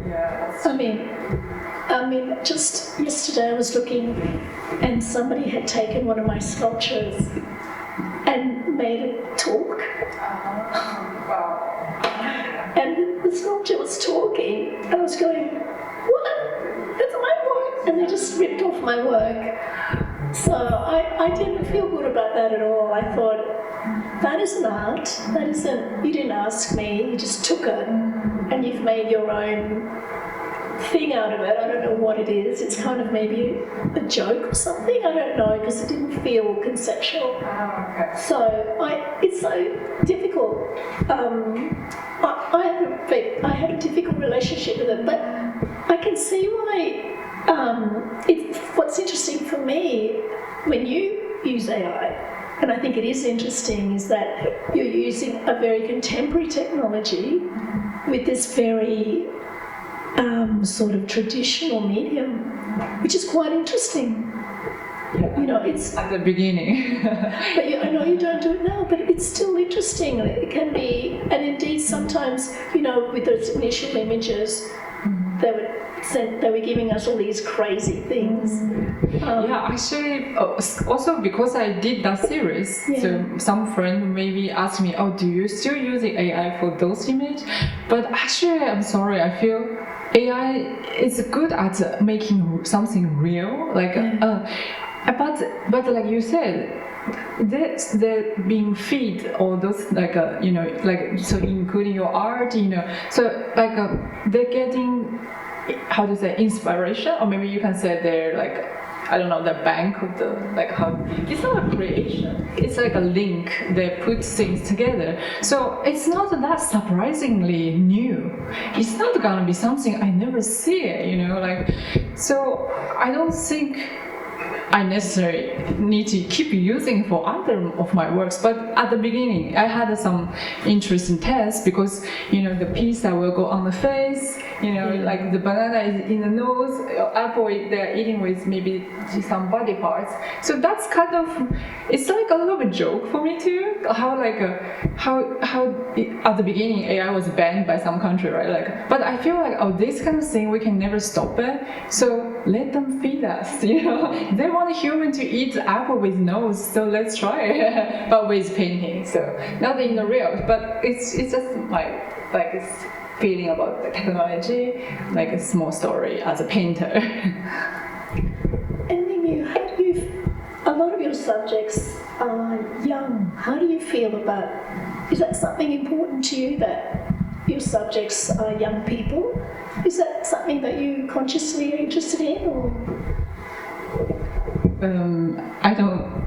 D: Yeah.
C: I mean, just yesterday I was looking and somebody had taken one of my sculptures and made it talk. And the sculpture was talking, and I was going, what? That's my work. And they just ripped off my work. So I didn't feel good about that at all. I thought, that isn't art. That isn't, you didn't ask me, you just took it and you've made your own thing out of it. I don't know what it is. It's kind of maybe a joke or something. I don't know, because it didn't feel conceptual. So it's so difficult. I had a difficult relationship with it, but I can see why. What's interesting for me when you use AI, and I think it is interesting, is that you're using a very contemporary technology with this very sort of traditional medium, which is quite interesting.
D: Yeah,
C: you know, it's
D: at the beginning.
C: But I know you don't do it now, but it's still interesting. It can be, and indeed sometimes, you know, with those initial images, they were giving us all these crazy things.
D: Yeah, actually, also because I did that series, so some friend maybe asked me, "Oh, do you still use the AI for those images?" But actually, I'm sorry, I feel AI is good at making something real, like. But like you said, they're being feed all those like you know, like, so including your art, you know, so like they're getting, how to say, inspiration, or maybe you can say they're like, I don't know, the bank of the, like, how, it's not a creation, it's like a link, they put things together. So it's not that surprisingly new. It's not gonna be something I never see, you know, like, so I don't think I necessarily need to keep using for other of my works, but at the beginning I had some interesting tests because, you know, the piece that will go on the face, you know, like the banana is in the nose, apple they're eating with maybe some body parts. So that's kind of, it's like a little bit joke for me too. How like how at the beginning AI was banned by some country, right? Like, but I feel like, oh, this kind of thing we can never stop it. So let them feed us, you know. They want a human to eat apple with nose, so let's try it. But with painting, so not in the real, but it's just my like feeling about the technology, like a small story as a painter.
C: And Nimyu, a lot of your subjects are young. How do you feel about, is that something important to you, that your subjects are young people? Is that something that you consciously are interested in, or?
D: I don't.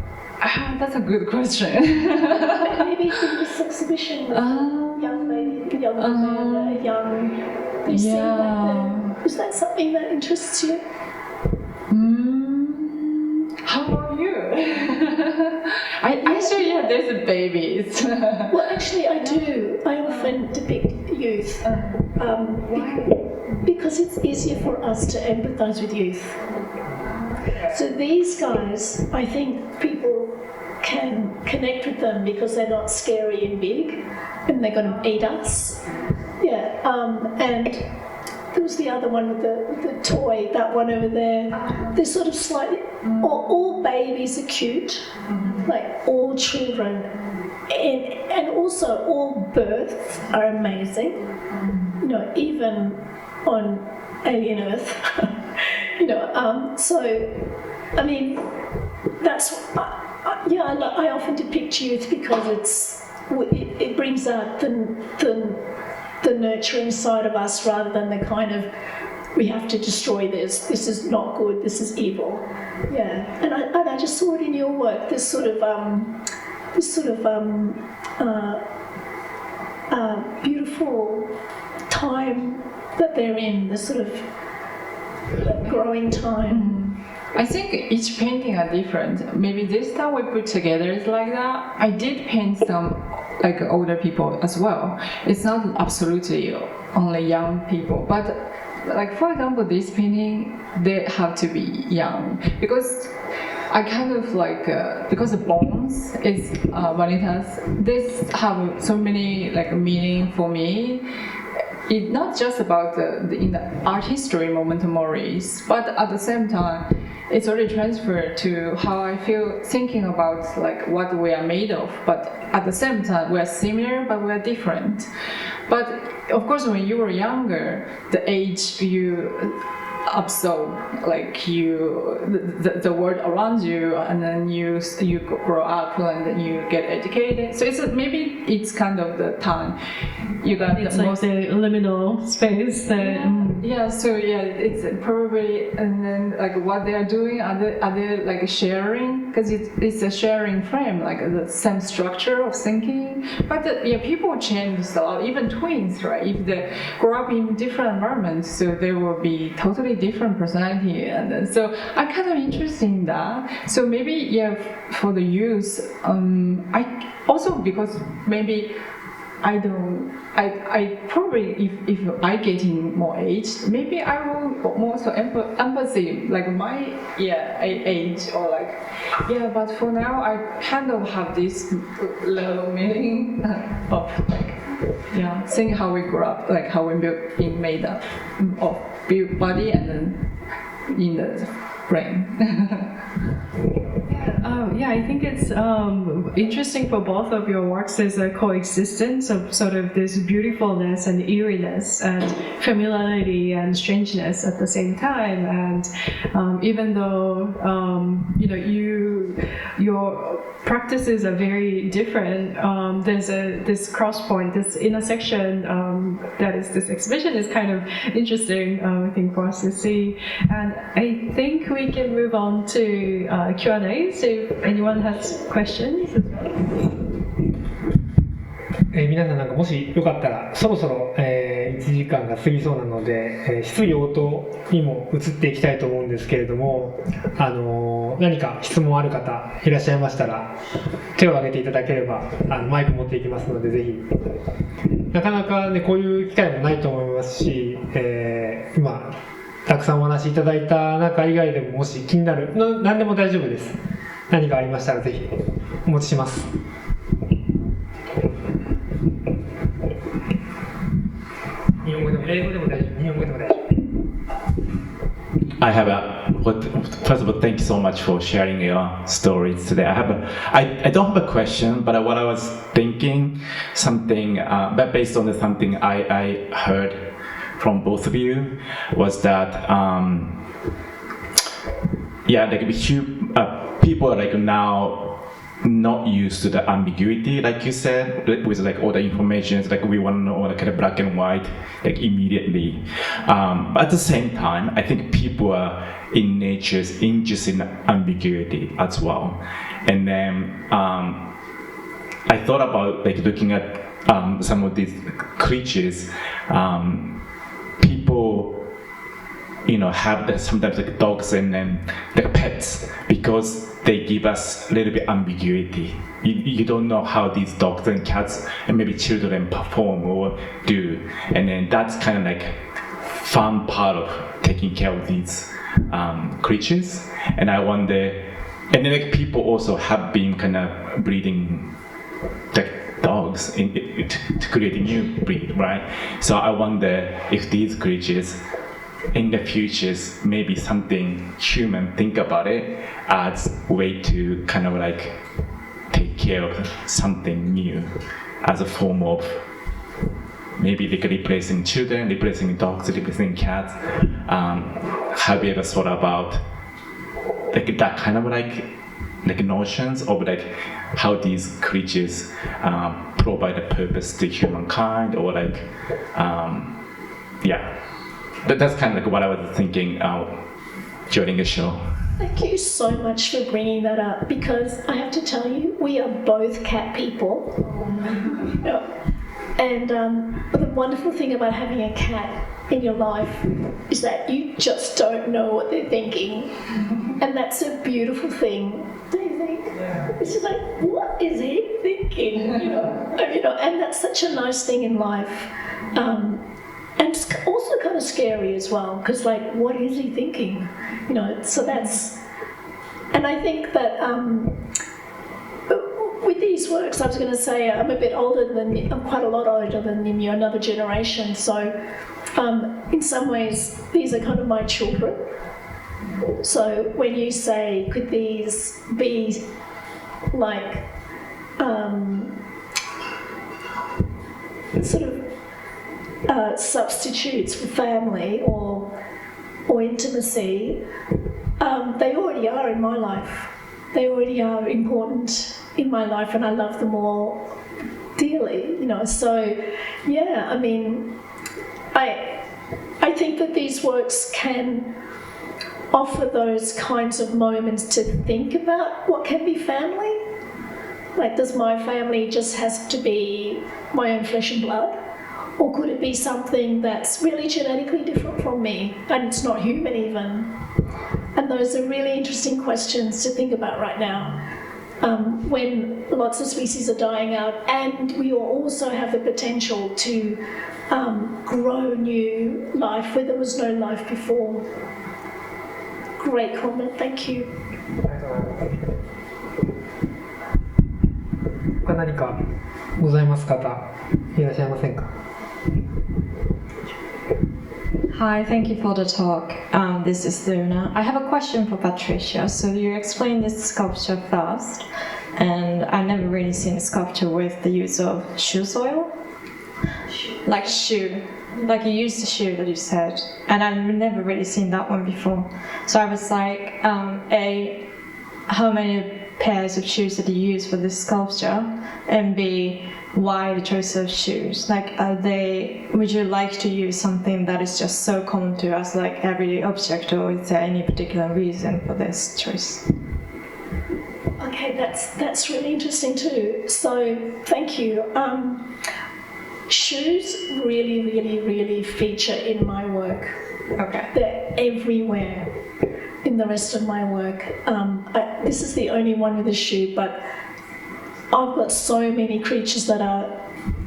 D: That's a good question.
C: Maybe in this exhibition, young lady, young woman, young. You see that? Is that something that interests you?
D: How about you? Actually, there's babies.
C: Well, actually, I do. I often depict youth
D: Why?
C: because it's easier for us to empathise with youth. So these guys, I think people can connect with them because they're not scary and big, and they're going to eat us. Yeah, and there was the other one with the toy, that one over there. They're sort of slightly. All babies are cute, like all children, and also all births are amazing. You know, even on alien Earth. You know, so I mean, that's yeah. I often depict youth because it brings out the nurturing side of us rather than the kind of we have to destroy this. This is not good. This is evil. Yeah, and I just saw it in your work. This sort of beautiful time that they're in. This sort of growing time.
D: I think each painting are different. Maybe this time we put together is like that. I did paint some like older people as well. It's not absolutely only young people, but like for example, this painting they have to be young because I kind of like because the bones is vanitas. This have so many like meaning for me. It's not just about in the art history memento moris, but at the same time, it's already transferred to how I feel thinking about like what we are made of. But at the same time, we are similar, but we are different. But of course, when you were younger, the age you absorb like the world around you, and then you grow up and then you get educated. So maybe it's kind of the time you got
B: it's
D: the
B: like
D: most
B: the liminal space that
D: so it's probably, and then like what they are doing, are they like sharing, because it's a sharing frame, like the same structure of thinking. But people change a lot, even twins, right? If they grow up in different environments, so they will be totally different personality, and then, so I'm kind of interested in that. So maybe for the youth, I also, because maybe I probably if I getting more age, maybe I will more so empathy like my age or like but for now I kind of have this little meaning of like seeing how we grew up, like how we being made up of body and then in the brain.
B: I think it's interesting for both of your works. There's a coexistence of sort of this beautifulness and eeriness and familiarity and strangeness at the same time. And even though your practices are very different, there's this cross point, this intersection that is this exhibition is kind of interesting, I think, for us to see. And I think we can move on to Q&A, so if anyone has questions.
A: 皆さんなんかもしよかったらそろそろ、1時間が過ぎそうなので、質疑応答にも移っていきたいと思うんですけれども、何か質問ある方いらっしゃいましたら手を挙げていただければマイク持っていきますので、ぜひ。なかなかねこういう機会もないと思いますし、今たくさんお話しいただいた中以外でももし気になる何でも大丈夫です。何かありましたらぜひお持ちします。日本語でも英語でも大丈夫。日本語でも大丈夫。
E: I have first of all, thank you so much for sharing your stories today. I don't have a question, but what I was thinking, something, but based on something I heard from both of you, was that, people are like now not used to the ambiguity, like you said, with like all the information, like we want to know like kind of black and white, like immediately. But at the same time, I think people are in nature's interested in ambiguity as well. And then I thought about like looking at some of these creatures. People, have sometimes like dogs and then like pets because they give us a little bit ambiguity. You don't know how these dogs and cats and maybe children perform or do, and then that's kind of like fun part of taking care of these creatures. And I wonder, and then like people also have been kind of breeding like dogs to create a new breed, right? So I wonder if these creatures in the future maybe something human think about it as a way to kind of like take care of something new as a form of maybe like replacing children, replacing dogs, replacing cats. Have you ever thought about like that kind of like notions of like how these creatures provide a purpose to humankind, or like yeah, that's kind of like what I was thinking during the show.
C: Thank you so much for bringing that up, because I have to tell you, we are both cat people. And the wonderful thing about having a cat in your life is that you just don't know what they're thinking. And that's a beautiful thing. Do you think? Yeah. It's just like, what is he thinking? And that's such a nice thing in life. And it's also kind of scary as well, because like, what is he thinking? So that's, and I think that with these works, I was going to say I'm a bit older than, I'm quite a lot older than Nimyu, another generation. So in some ways, these are kind of my children. So when you say, could these be like sort of substitutes for family or intimacy, they already are in my life. They already are important in my life, and I love them all dearly, So, yeah, I mean, I think that these works can offer those kinds of moments to think about what can be family. Like, does my family just have to be my own flesh and blood? Or could it be something that's really genetically different from me, and it's not human even? And those are really interesting questions to think about right now, when lots of species are dying out, and we also have the potential to grow new life where there was no life before. Great comment, thank you.
A: 他何かございます方いらっしゃいませんか?
F: Hi, thank you for the talk. This is Luna. I have a question for Patricia. So you explained this sculpture first, and I've never really seen a sculpture with the use of shoe soil. Like shoe. Like you used the shoe that you said. And I've never really seen that one before. So I was like, A, how many pairs of shoes did you use for this sculpture? And B, why the choice of shoes? Like, would you like to use something that is just so common to us, like everyday object, or is there any particular reason for this choice?
C: Okay, that's really interesting too. So, thank you. Shoes really, really, really feature in my work.
F: Okay.
C: They're everywhere in the rest of my work. This is the only one with a shoe, but I've got so many creatures that are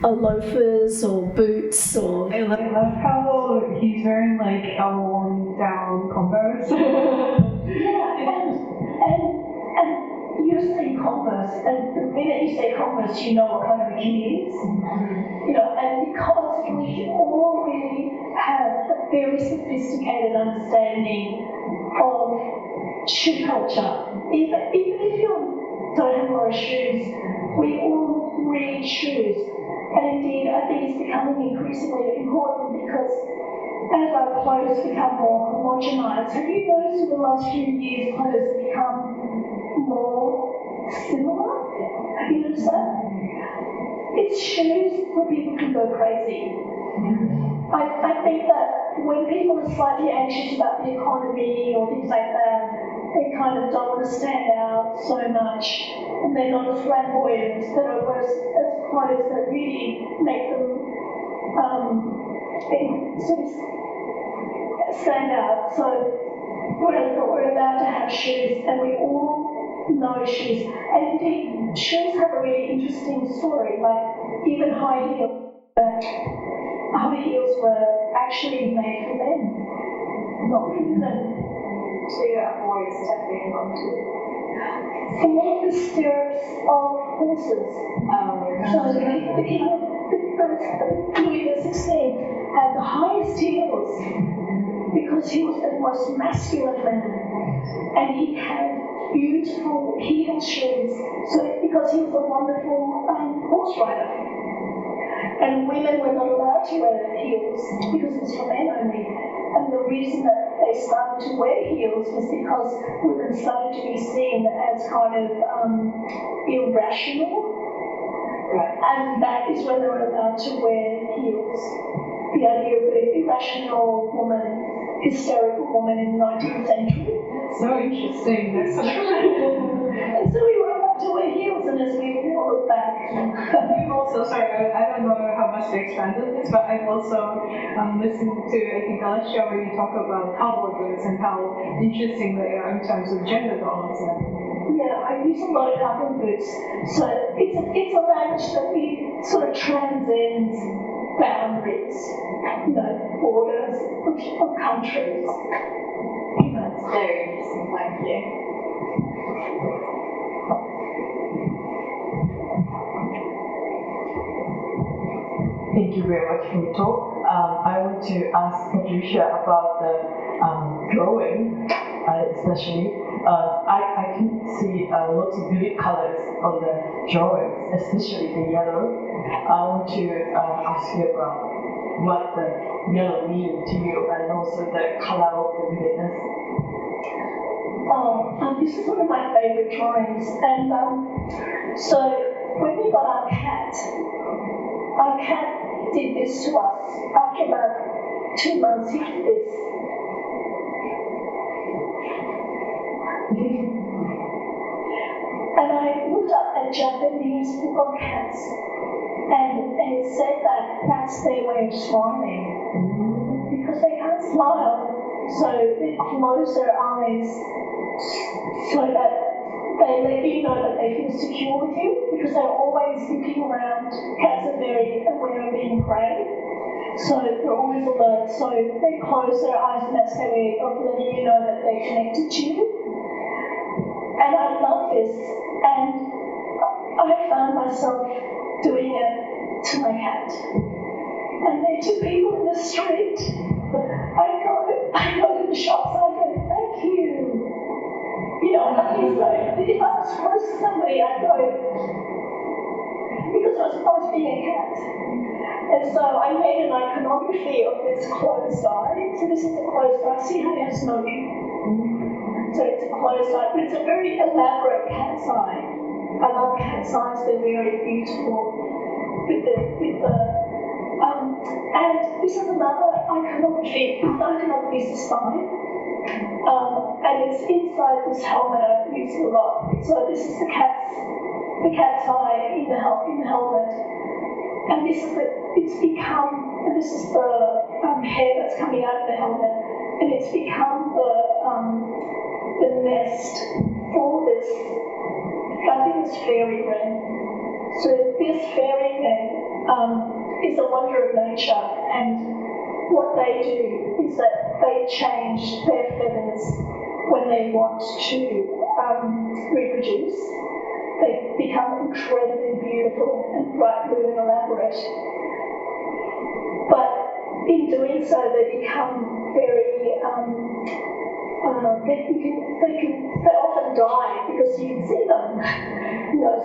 C: loafers or boots or...
B: I love how he's wearing like a worn down Converse.
C: Yeah, and you say Converse, and the minute you say Converse, you know what kind of a kid he is. And because we all really have a very sophisticated understanding of shoe culture, even if you don't have a lot of shoes, we all read shoes. And indeed, I think it's becoming increasingly important because as our clothes become more homogenized, have you noticed in the last few years clothes have become more similar? Have you noticed that? It's shoes where people can go crazy. I think that when people are slightly anxious about the economy or things like that, they kind of don't want to stand out so much, and they're not as flamboyant, that are worse as clothes that really make them sort of stand out. So we're allowed to have shoes, and we all know shoes. And indeed, shoes have a really interesting story, like even high heels. High heels were actually made for men, not for women.
G: To avoid stepping onto
C: For the stirrups of horses. So Louis XVI had the highest heels because he was the most masculine man, and he had beautiful heel shoes. So because he was a wonderful horse rider, and women were not allowed to wear heels because it's for men only. And the reason that they started to wear heels was because women started to be seen as kind of irrational.
G: Right.
C: And that is when they were allowed to wear heels. The idea of the irrational woman, hysterical woman in the 19th century.
B: So interesting. That's so
C: And so we were allowed to wear heels, and as we all look back.
B: I've also, sorry, I don't know how much to expand on this, but I've also listened to, I think, a show where you talk about cowboy boots and how interesting they are in terms of gender roles.
C: Yeah, I use a lot of cowboy boots. So it's a language that we sort of transcends boundaries, borders of countries.
G: That's very interesting, thank you.
H: Thank you very much for the talk. I want to ask Patricia about the drawing, especially. I can see lots of vivid colors on the drawings, especially the yellow. I want to ask you about what the yellow means to you and also the color of the vividness.
C: This is one of my favourite drawings, and so when we got our cat did this to us. After about 2 months, he did this. And I looked up a Japanese book on cats, and it said that that's their way of smiling, because they can't smile, so they close their eyes so that they let you know that they feel secure with you, because they're always looking around. Cats are very aware of being prey, so they're always alert. So they close their eyes, and that's their way of letting you know that they're connected to you. And I love this, and I found myself doing it to my cat. And there are 2 people in the street. I go to the shops, and I go, thank you. If I was close to somebody, I'd go, because I was being a cat. And so I made an iconography of this closed eye. So this is a closed eye. See how there's no view? So it's a closed eye, but it's a very elaborate cat's eye. I love cat's eyes, they're very beautiful. And this is another iconography. The iconography is a spine. And it's inside this helmet. I've used it a lot. So this is the cat's eye in the helmet, and this is the hair that's coming out of the helmet, and it's become the nest for this. I think it's fairy wren. So this fairy wren is a wonder of nature, and what they do is that they change their feathers when they want to reproduce. They become incredibly beautiful and bright blue and elaborate. But in doing so, they become very, they often die because you can see them.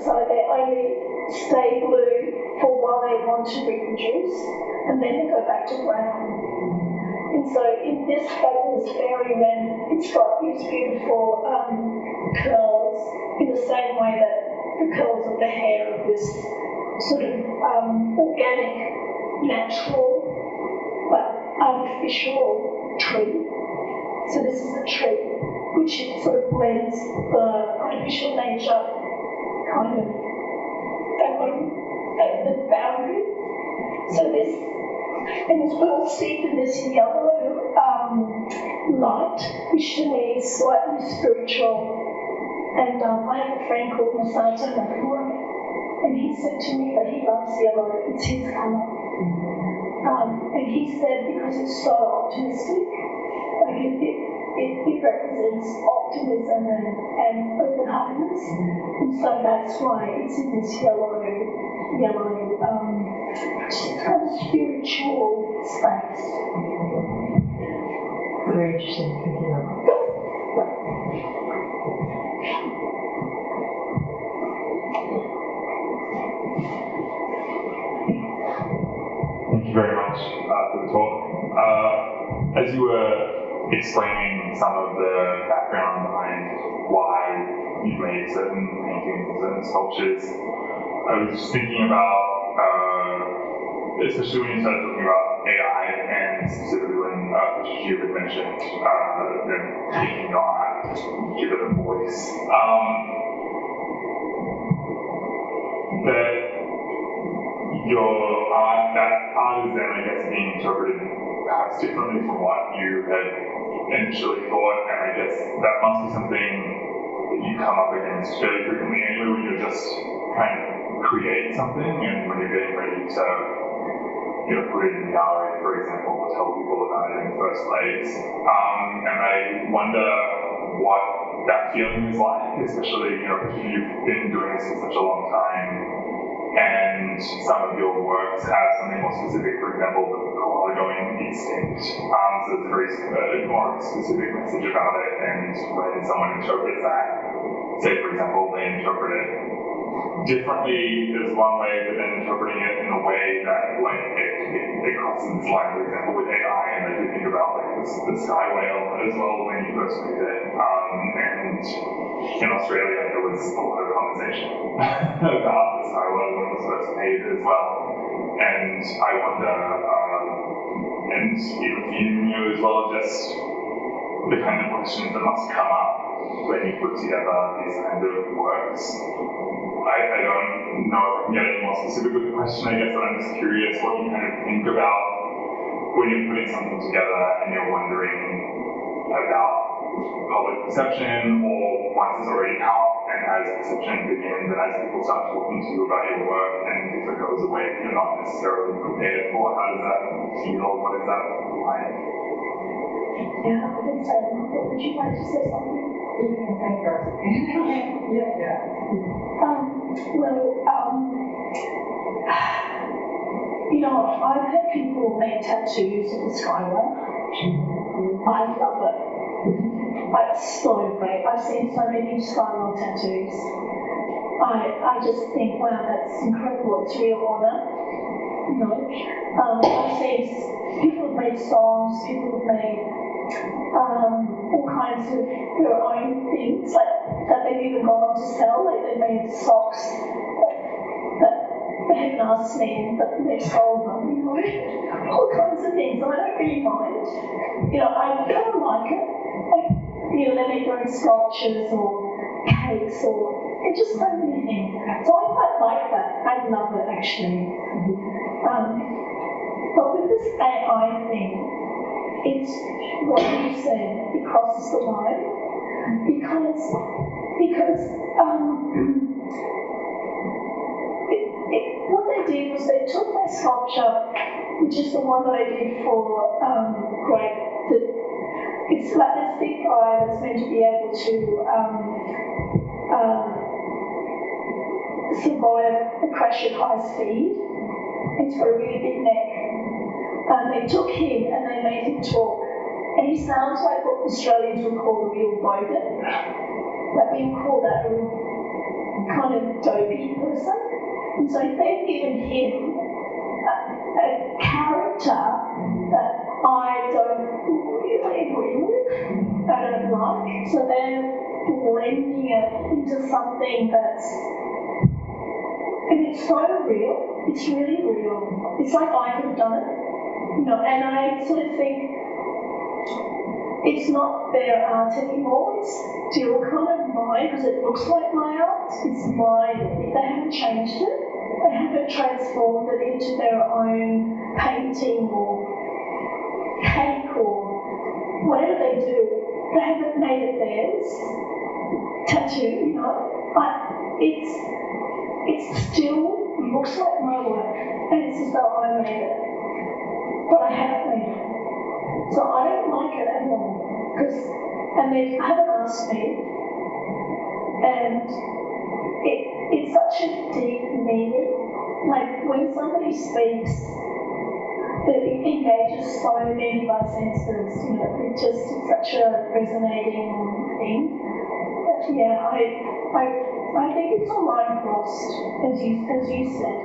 C: So they only stay blue for while they want to reproduce, and then they go back to brown. And so in this fairy wren, it's got these beautiful curls in the same way that the curls of the hair of this sort of organic, natural, but artificial tree. So this is a tree which sort of blends the artificial nature kind of at the boundary. So this, and it's all steeped in this yellow light, which to me is slightly spiritual. And I have a friend called Masato Nakura, and he said to me that he loves yellow, it's his colour. And he said because it's so optimistic, like it represents optimism and open-heartedness, and so that's why it's in this yellow, kind of spiritual space.
H: Very interesting. Thank you.
I: Thank you very much for the talk. As you were explaining some of the background behind why you've made certain paintings and certain sculptures, I was just thinking about, especially when you started talking about AI and specifically when Patricia had mentioned taking your art, give it a voice. That art is then, I guess, being interpreted perhaps differently from what you had initially thought, and I guess that must be something that you come up against fairly frequently anyway when you're just trying to create something and when you're getting ready to put it in the gallery, for example, or tell people about it in the first place. And I wonder what that feeling is like, especially because you've been doing this for such a long time. And some of your works have something more specific, for example, the koala going extinct. So there's a very more specific message about it, and when someone interprets that, say for example, they interpret it differently is one way, but then interpreting it in a way that it crosses this line, for example, with AI, and I do think about the sky whale as well when you first read it. And in Australia there was a lot of conversation about the sky whale when it was first made as well. And I wonder, and even for you as well, just the kind of questions that must come up when you put together these kinds of works. I don't know if I can get any more specific with the question, I guess, but I'm just curious what you kind of think about when you're putting something together and you're wondering about public perception, or once it's already out and as perception begins and as people start talking to you about your work and if it goes away that you're not necessarily prepared for, how does that feel? What is that like?
C: Yeah, I think so. Would you like to say something?
H: You can say first. Yeah.
C: I've had people make tattoos of the skyway. I love it. It's so great. I've seen so many skyway tattoos. I just think, wow, that's incredible. It's a real honour. I've seen people have made songs, people have made all kinds of their own things, like that they've even gone on to sell. Like they made socks that they haven't asked me, but they've sold them, all kinds of things. And I don't really mind. I kind of like it. They make their own sculptures or cakes or just so many things. So I quite like that. I love it actually. But with this AI thing, it's what you said, it crosses the line because what they did was they took my sculpture, which is the one that I did for it's like this big guy that's meant to be able to survive a crash at high speed. It's got a really big neck. They took him and they made him talk. And he sounds like what Australians would call a real bogan. Like we would call that a real kind of dopey person. And so they've given him a character that I don't really agree with, I don't like. So they're blending it into something that's, and it's so real, it's really real. It's like I could have done it, and I sort of think it's not their art anymore, it's still kind of mine because it looks like my art, it's mine. They haven't changed it, they haven't transformed it into their own painting or cake or whatever they do, they haven't made it theirs. Tattoo, but it still looks like my work, and it's as though I made it. because they haven't asked me, and it's such a deep meaning. Like when somebody speaks, it engages so many of our senses. You know, it's such a resonating thing. But yeah, I think it's a line crossed, as you said.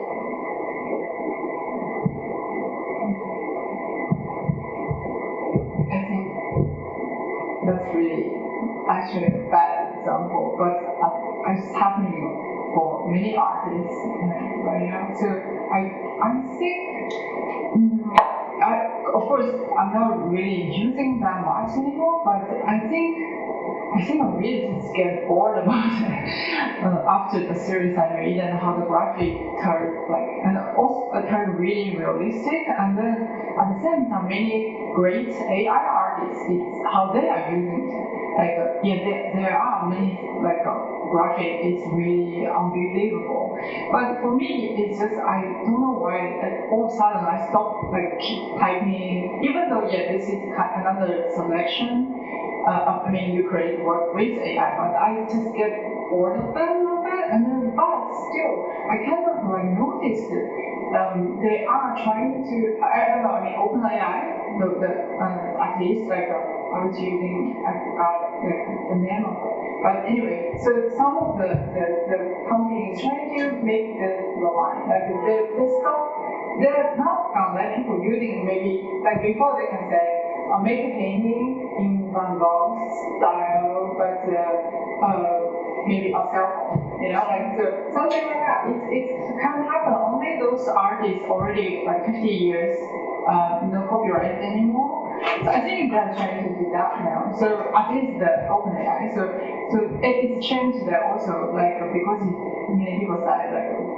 H: I think that's really actually a bad example, but it's happening for many artists right now. So I think, of course, I'm not really using that much anymore, but I think I really just get bored about it after the series I made and how the graphic turned and also turned really realistic, and then at the same time many great AI artists, it's how they are using it. There are many graphic is really unbelievable, but for me it's just I don't know why all of a sudden I stopped keep typing, even though this is another selection. I mean, you create work with AI, but I just get bored of it a little bit, and then but still I kind of noticed they are trying to I don't know, I mean OpenAI, at least I was using, I forgot the name of it. But anyway, so some of the companies trying to make this the line. They're not gonna let people using maybe before they can say make a painting in Van Gogh style, but maybe a cell phone, so something like that. It can't happen. Only those artists already 50 years, no copyright anymore. So I think they're trying to do that now. So at least the OpenAI. So it's changed that also because many people started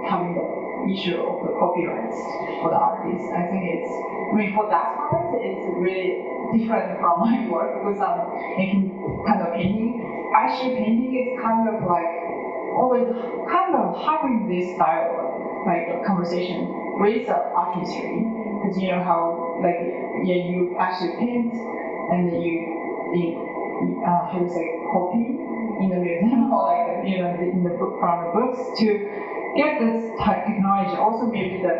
H: having the issue of the copyrights for the artists. I think for that part it's really different from my work because I'm making kind of painting. Actually, painting is kind of always kind of having this style conversation with artistry, because you know how you actually paint and then you how to say copy in the museum or in the book from the books to get this technology. Also maybe the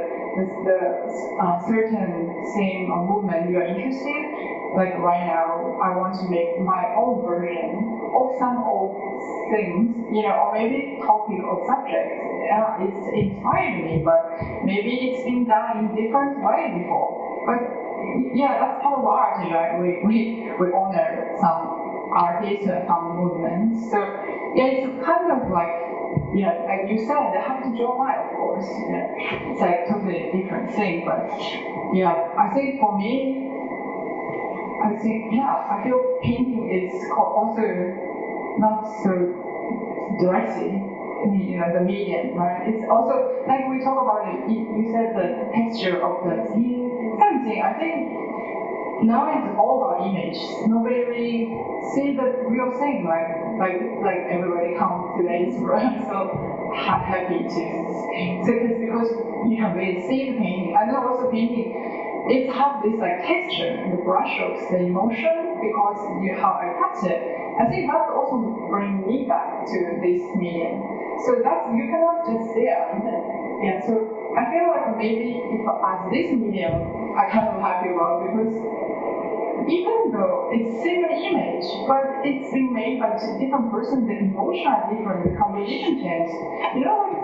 H: certain thing or movement you are interested. Right now, I want to make my own version of some old things, or maybe topic or subject. It's inspired me, but maybe it's been done in different way before. But yeah, that's part of art, we honor some artists and some movements. So yeah, it's kind of like you said, they have to draw line, of course. It's totally different thing, but yeah, I think for me, I feel painting is also not so directly, the medium, right? It's also we talk about it. You said the texture of the skin, something. I think now it's all about image. Nobody really see the real thing, like everybody comes to the Instagram, so happy to because you can really see the painting. And then also painting. It has this texture, the brushstrokes, the emotion, because how I touch it. I think that's also bring me back to this medium. So you cannot just say it. Yeah. So I feel maybe if as this medium, I kind of happy about, because even though it's same image, but it's been made by different person, the emotion are different, the composition changes.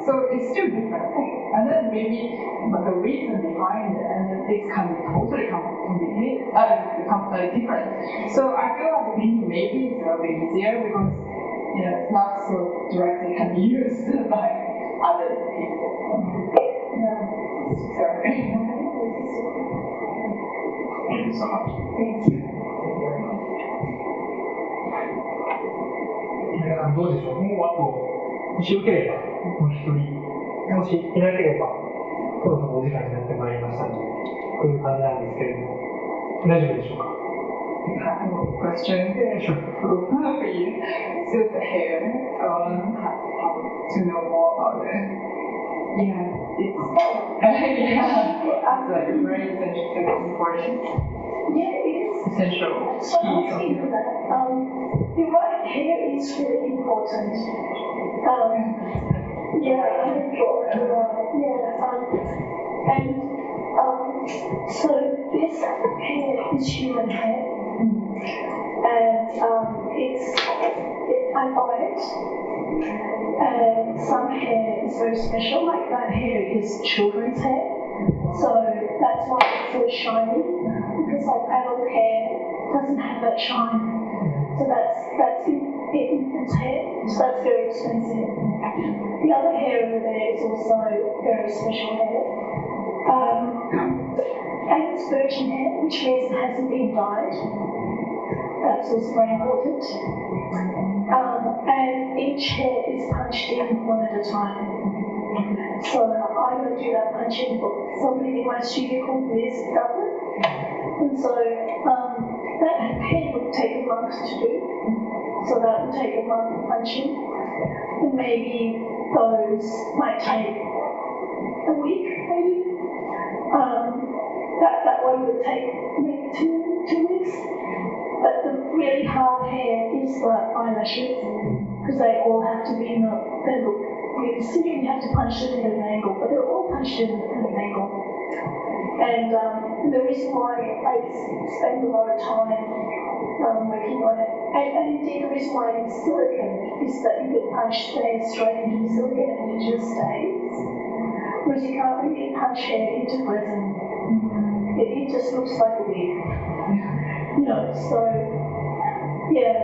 H: So it's still different thing. And then maybe the reason behind it, and then it can be totally complicated, different. So I feel painting maybe is a bit easier because it's not so directly can be used by other people. Sorry.
I: Thank you so much.
C: Thank you.
A: どうでしょう。もうあと、もしよければ、もう一人、もしいなければ、そろそろお時間になってまいりましたので、こういう感じなんですけれども、大丈夫でしょうか。
H: I have a question for you. So the hair, I want to know more about it. Yeah, it's yeah, that's like very essential, important.
C: Yeah, it is.
H: Essential.
C: So I'll speak for that. You're right, hair is really important. Yeah, I'm a drawer. Yeah, and so this hair is human hair, and I buy it. And some hair is very special, like that hair is children's hair, so that's why it's so shiny. Because like adult hair doesn't have that shine, so that's infant's hair, so that's very expensive. The other hair over there is also very special hair, and it's virgin hair, which means it hasn't been dyed. That's also very important. And each hair is punched in one at a time. So I don't do that punching, but somebody in my studio called Liz does it. And so that hair would take a month to do. So that would take a month of punching. And maybe those might take a week, maybe. That one would take maybe two weeks. But the really hard hair is the eyelashes, because they all have to be they look really silly, and you have to punch them at an angle, but they're all punched in at an angle. And the reason why I spend a lot of time working on it, and indeed the reason why it's silicone is that you can punch the hair straight into the silicone and it just stays, whereas you can't really punch hair into resin. It just looks like a wig. You know, so yeah,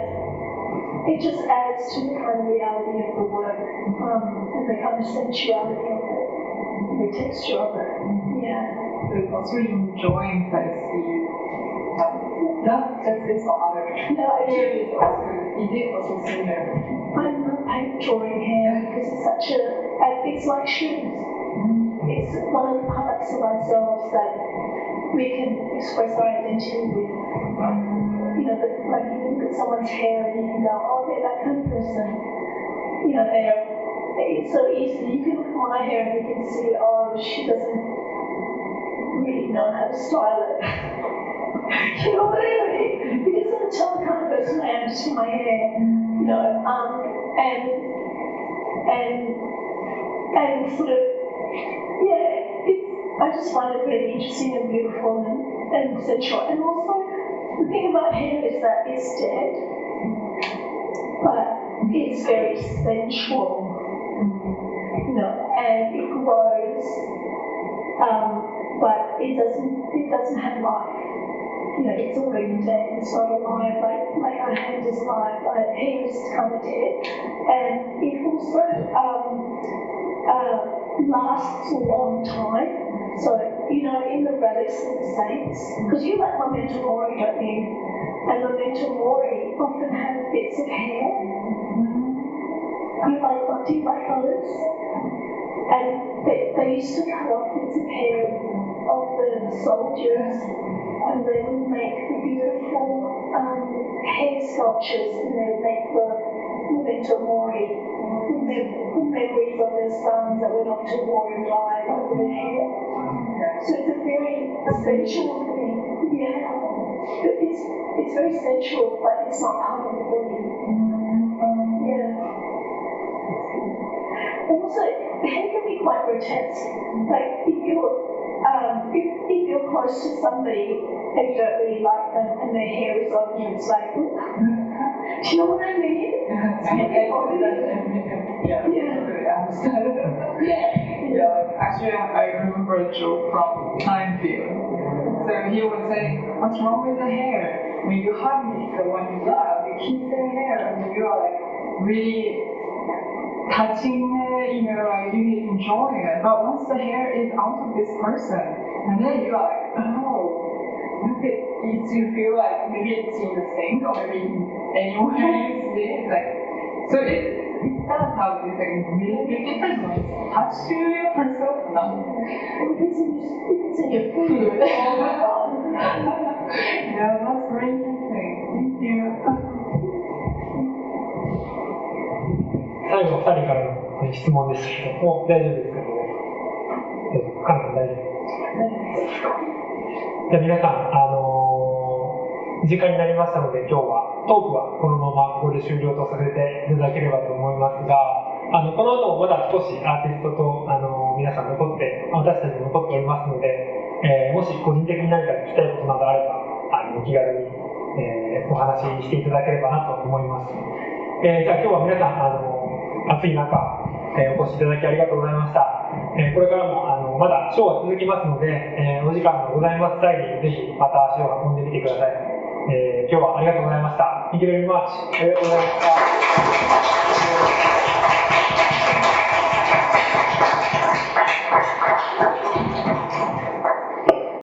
C: it just adds to the kind of reality of the work and the kind of sensuality of it, and the texture of it. Yeah.
H: So also enjoying I see not just this for other.
C: No,
H: Hair is also similar.
C: I love paint drawing hair because it's such it's like shoes. It's one of the parts of ourselves that we can express our identity with. You know, like you can look at someone's hair and you can go, oh, they're that kind of person. You know, it's so easy. You can look at my hair and you can see, oh, she doesn't really know how to style it. You know what I mean? Because I can tell the kind of person I am just from my hair. You know, and sort of, yeah, I just find it really interesting and beautiful and sensual. And also, the thing about hair is that it's dead, but it's very sensual, you know, and it grows, but it doesn't have life. You know, it's already dead. It's not alive. Like our hand is alive, but hair is kind of dead, and it also lasts a long time. So, you know, in the relics of the saints, because you like memento mori, don't you? And memento mori often have bits of hair. Do you like those? And they used to cut off bits of hair of the soldiers, and they would make the beautiful hair sculptures, and they would make the memento mori, the memories of their sons that went off to war and died over their hair. So it's a very sensual thing. Yeah. It's very sensual, but it's not part of the body. Yeah. And also, hair can be quite grotesque. Like if you're close to somebody and you don't really like them and their hair is on you, it's like, do you know what I mean?
H: Yeah, like actually I remember a joke from Seinfeld. So he would say, what's wrong with the hair? When you hug the one you love, you kiss their hair, and you are like really touching it, you know, like you enjoy it. But once the hair is out of this person, and then you are like, oh, you feel like maybe it's in the sink or maybe anywhere you see it. Like, so it does have this like really big difference when it's attached to your person. No.
C: It's in your food.
H: Yeah, that's very interesting. Thank you.
A: 最後2人からの質問ですけども、大丈夫ですかね。カナさん大丈夫？じゃあ皆さん、時間になりましたので、今日はトークはこのままここで終了とさせていただければと思いますが、この後もまだ少しアーティストと皆さん残って、私たちも残っておりますので、もし個人的に何か聞きたいことなどあれば、お気軽に、お話ししていただければなと思います。じゃあ今日は皆さん、暑い中、お越しいただきありがとうございました。これからもまだショーは続きますので、お時間がございます際にぜひまた足を運んでみてください。今日はありがとうございました。Thank you very much. ありがとうございました。